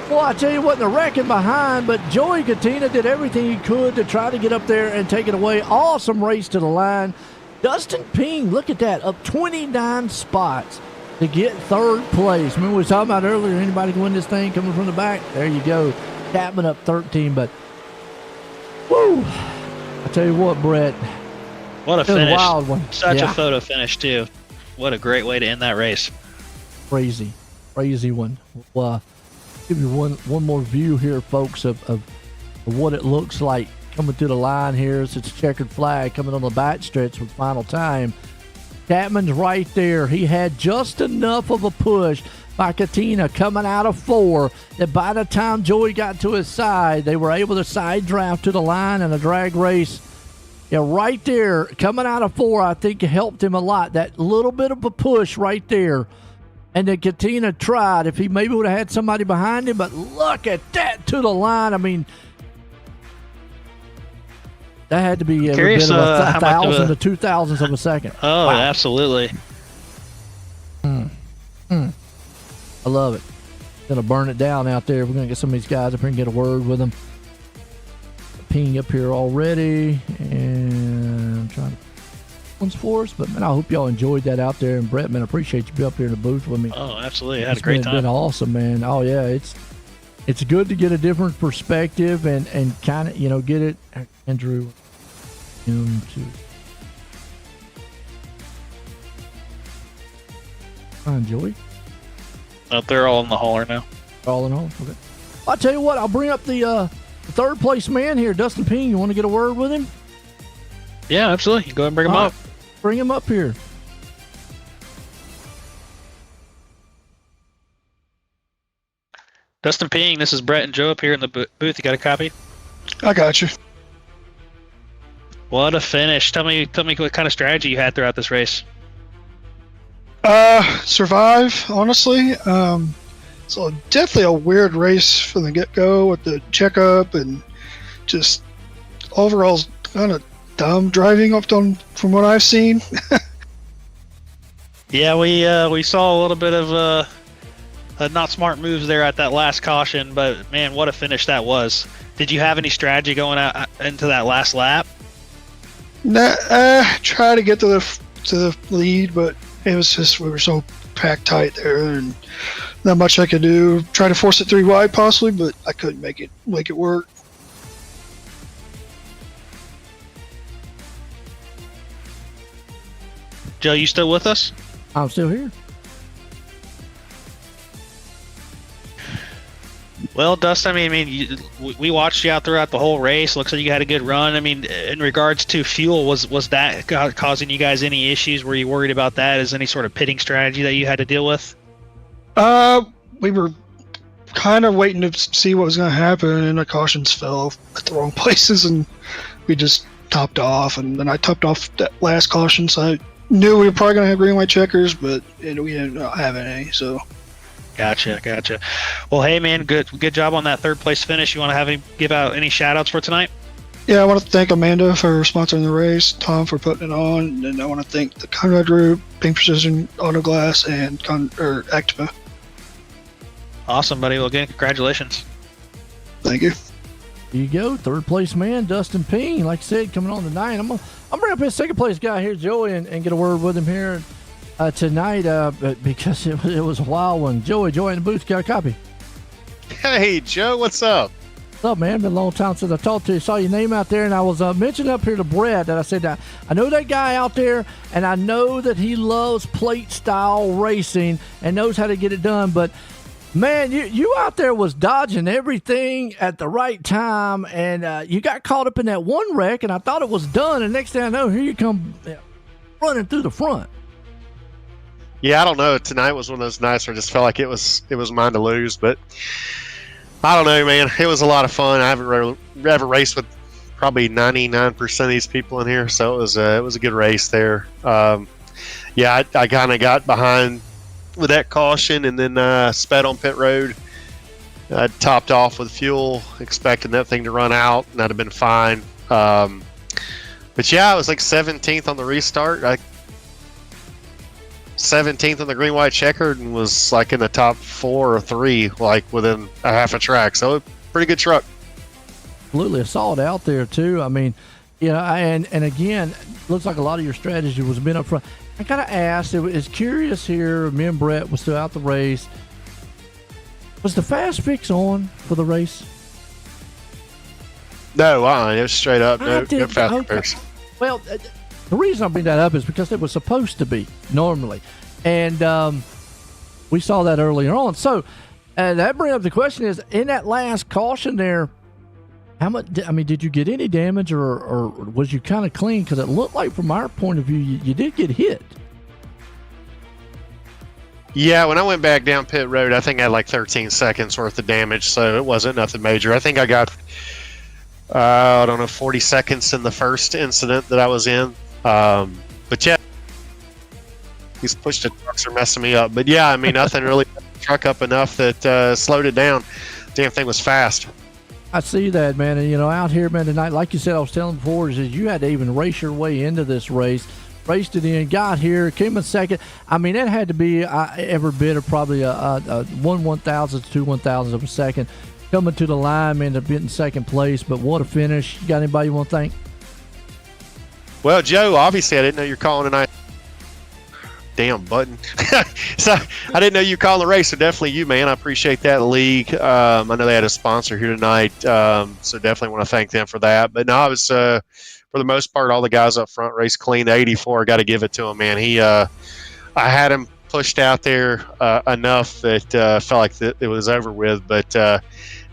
Well, I tell you what, the wrecking behind, but Joey Katina did everything he could to try to get up there and take it away. Awesome race to the line. Dustin Ping, look at that, up 29 spots to get third place. Remember we were talking about earlier, anybody can win this thing coming from the back? There you go. Chapman up 13, but woo! I tell you what, Brett. What a finish. A wild one. Such a photo finish, too. What a great way to end that race. Crazy one. Well, give you one more view here, folks, of what it looks like coming to the line here. It's a checkered flag coming on the back stretch with final time. Chapman's right there. He had just enough of a push by Katina coming out of 4 that by the time Joey got to his side, they were able to side draft to the line in a drag race. Yeah, right there, coming out of 4, I think it helped him a lot. That little bit of a push right there. And then Katina tried. If he maybe would have had somebody behind him, but look at that to the line. I mean, that had to be every bit of a thousand to 2,000ths of a second. Oh, wow. Absolutely. I love it. Gonna burn it down out there. We're gonna get some of these guys up here and get a word with them. Ping up here already, and I'm trying to ones for us. But man, I hope y'all enjoyed that out there. And Brett, man, I appreciate you being up here in the booth with me. Oh, absolutely. I had It's a great been time. awesome, man. Oh yeah, it's good to get a different perspective and kind of, you know, get it, Andrew, him to Joey. They're all in the hauler now. All in all, okay. I'll tell you what, I'll bring up the third place man here, Dustin Ping. You want to get a word with him? Yeah, absolutely. Go ahead and bring them All up. right, bring him up here. Dustin Ping, this is Brett and Joe up here in the booth. You got a copy? I got you. What a finish. Tell me what kind of strategy you had throughout this race. Survive, honestly. So definitely a weird race from the get-go with the checkup and just overall kind of dumb driving from what I've seen. Yeah, we saw a little bit of not smart moves there at that last caution, but man, what a finish that was. Did you have any strategy going out into that last lap? Try to get to the lead, but it was just we were so packed tight there and not much I could do. Try to force it 3 wide possibly, but I couldn't make it work. Joe, you still with us? I'm still here. Well, Dustin, we watched you out throughout the whole race. Looks like you had a good run. I mean, in regards to fuel, was that causing you guys any issues? Were you worried about that? Is any sort of pitting strategy that you had to deal with? We were kind of waiting to see what was going to happen, and the cautions fell at the wrong places, and we just topped off. And then I topped off that last caution, so I knew we were probably going to have green white checkers, but we didn't have any. So. Gotcha. Well, hey man, good job on that third place finish. You want to give out any shout outs for tonight? Yeah, I want to thank Amanda for sponsoring the race, Tom for putting it on, and I want to thank the Conrad Group, Pink Precision Auto Glass, and Activa. Awesome, buddy. Well, again, congratulations. Thank you. There you go, third place man, Dustin Ping. Like I said, coming on tonight. I'm gonna bring up his second place guy here, Joey, and get a word with him here tonight, because it was a wild one. Joey in the booth, got a copy. Hey, Joe, what's up? What's up, man? Been a long time since I talked to you. Saw your name out there, and I was mentioning up here to Brett that I said that I know that guy out there, and I know that he loves plate style racing and knows how to get it done. But man, you out there was dodging everything at the right time, and you got caught up in that one wreck, and I thought it was done. And next thing I know, here you come running through the front. Yeah, I don't know. Tonight was one of those nights where I just felt like it was mine to lose, but I don't know, man. It was a lot of fun. I haven't ever raced with probably 99% of these people in here, so it was a good race there. Yeah, I kind of got behind with that caution and then sped on pit road. I topped off with fuel, expecting that thing to run out, and that'd have been fine. But yeah, I was like 17th on the restart. 17th on the green white checkered and was like in the top 4 or 3, like within a half a track. So pretty good truck. Absolutely, I saw it out there too. I mean, and again, looks like a lot of your strategy was been up front. I gotta ask, it's curious here. Me and Brett was throughout the race. Was the fast fix on for the race? No, it was straight up. No fast repairs. Well, the reason I bring that up is because it was supposed to be normally, and we saw that earlier on. So that brings up the question: is in that last caution there, how much? Did you get any damage, or was you kind of clean? Because it looked like, from our point of view, you did get hit. Yeah, when I went back down pit road, I think I had like 13 seconds worth of damage, so it wasn't nothing major. I think I got 40 seconds in the first incident that I was in. But yeah, these push to trucks are messing me up. But yeah, nothing really truck up enough that slowed it down. Damn thing was fast. I see that, man. And out here, man, tonight, like you said, I was telling before, is you had to even race your way into this race. Raced it in, got here, came in second. That had to be every bit of probably a 1/1000th to 2/1000th of a second. Coming to the line, man, to get in second place. But what a finish. You got anybody you want to thank? Well, Joe, obviously I didn't know you're calling tonight. Damn button. So I didn't know you were calling the race, so definitely you, man. I appreciate that league. I know they had a sponsor here tonight, so definitely want to thank them for that. But no, I was for the most part, all the guys up front raced clean. The 84, got to give it to him, man. I had him pushed out there enough that felt like it was over with, but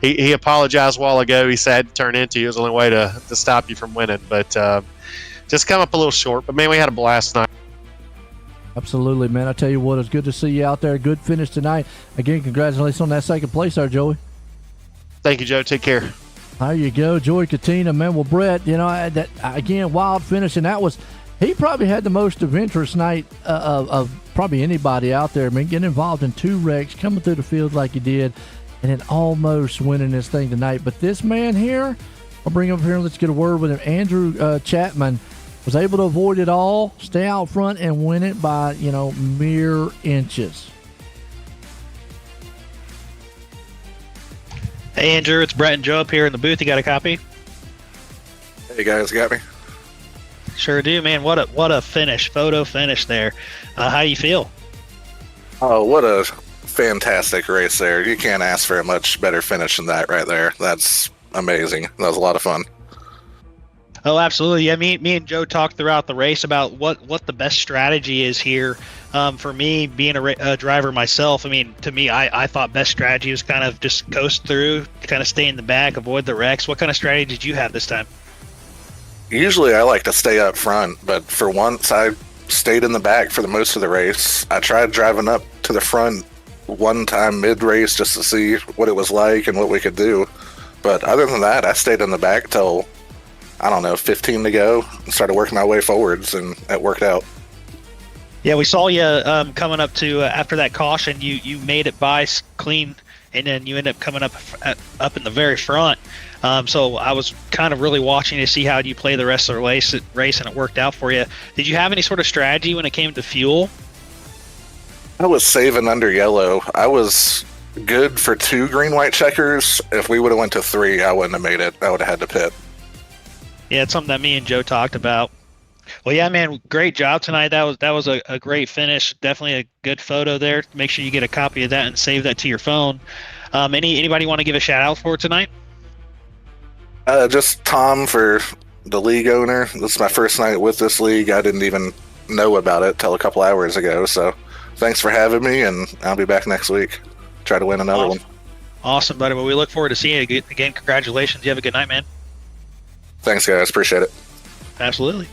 he apologized a while ago. He said to turn into you. It was the only way to stop you from winning, but just come up a little short. But man, we had a blast tonight. Absolutely, man. I tell you what, it's good to see you out there. Good finish tonight. Again, congratulations on that second place there, Joey. Thank you, Joe. Take care. There you go, Joey Katina, man. Well, Brett, that again, wild finish, and he probably had the most adventurous night of probably anybody out there. I mean, getting involved in 2 wrecks, coming through the field like he did, and then almost winning this thing tonight. But this man here, I'll bring him up here and let's get a word with him. Andrew Chapman was able to avoid it all, stay out front, and win it by, mere inches. Hey, Andrew, it's Brett and Joe up here in the booth. You got a copy? Hey guys, got me? Sure do, man. What a finish, photo finish there. How do you feel? Oh, what a fantastic race there. You can't ask for a much better finish than that right there. That's amazing. That was a lot of fun. Oh, absolutely. Yeah, me and Joe talked throughout the race about what the best strategy is here. For me, being a driver myself, I mean, to me, I thought best strategy was kind of just coast through, kind of stay in the back, avoid the wrecks. What kind of strategy did you have this time? Usually I like to stay up front, but for once I stayed in the back for the most of the race. I tried driving up to the front one time mid-race just to see what it was like and what we could do. But other than that, I stayed in the back till, 15 to go, and started working my way forwards, and it worked out. Yeah, we saw you coming up to after that caution. You made it by clean, and then you end up coming up in the very front. So I was kind of really watching to see how you play the rest of the race, and it worked out for you. Did you have any sort of strategy when it came to fuel? I was saving under yellow. I was good for 2 green-white checkers. If we would have went to 3, I wouldn't have made it. I would have had to pit. Yeah, it's something that me and Joe talked about. Well, yeah, man, great job tonight. That was a great finish. Definitely a good photo there. Make sure you get a copy of that and save that to your phone. Anybody want to give a shout out for tonight? Just Tom, for the league owner. This is my first night with this league. I didn't even know about it till a couple hours ago. So thanks for having me, and I'll be back next week. Try to win another one. Awesome, buddy. Well, we look forward to seeing you again. Congratulations. You have a good night, man. Thanks, guys. Appreciate it. Absolutely.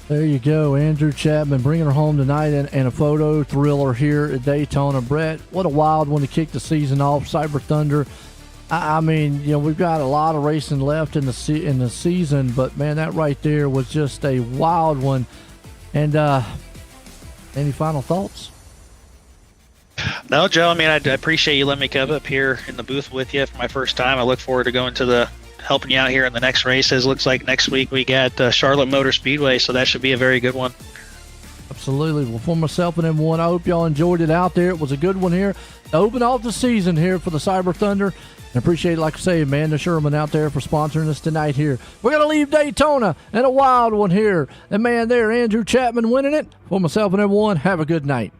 There you go, Andrew Chapman bringing her home tonight and a photo thriller here at Daytona. Brett, what a wild one to kick the season off. Cyberr Thunder. I mean, we've got a lot of racing left in the season, but man, that right there was just a wild one. And any final thoughts? No, Joe. I mean, I appreciate you letting me come up here in the booth with you for my first time. I look forward to going to helping you out here in the next races. Looks like next week we got Charlotte Motor Speedway, so that should be a very good one. Absolutely. Well, for myself and everyone, I hope y'all enjoyed it out there. It was a good one here to open off the season here for the Cyberr Thunder. And appreciate it, like I say, Amanda Sherman out there for sponsoring us tonight here. We're going to leave Daytona and a wild one here. And man there, Andrew Chapman winning it. For myself and everyone, have a good night.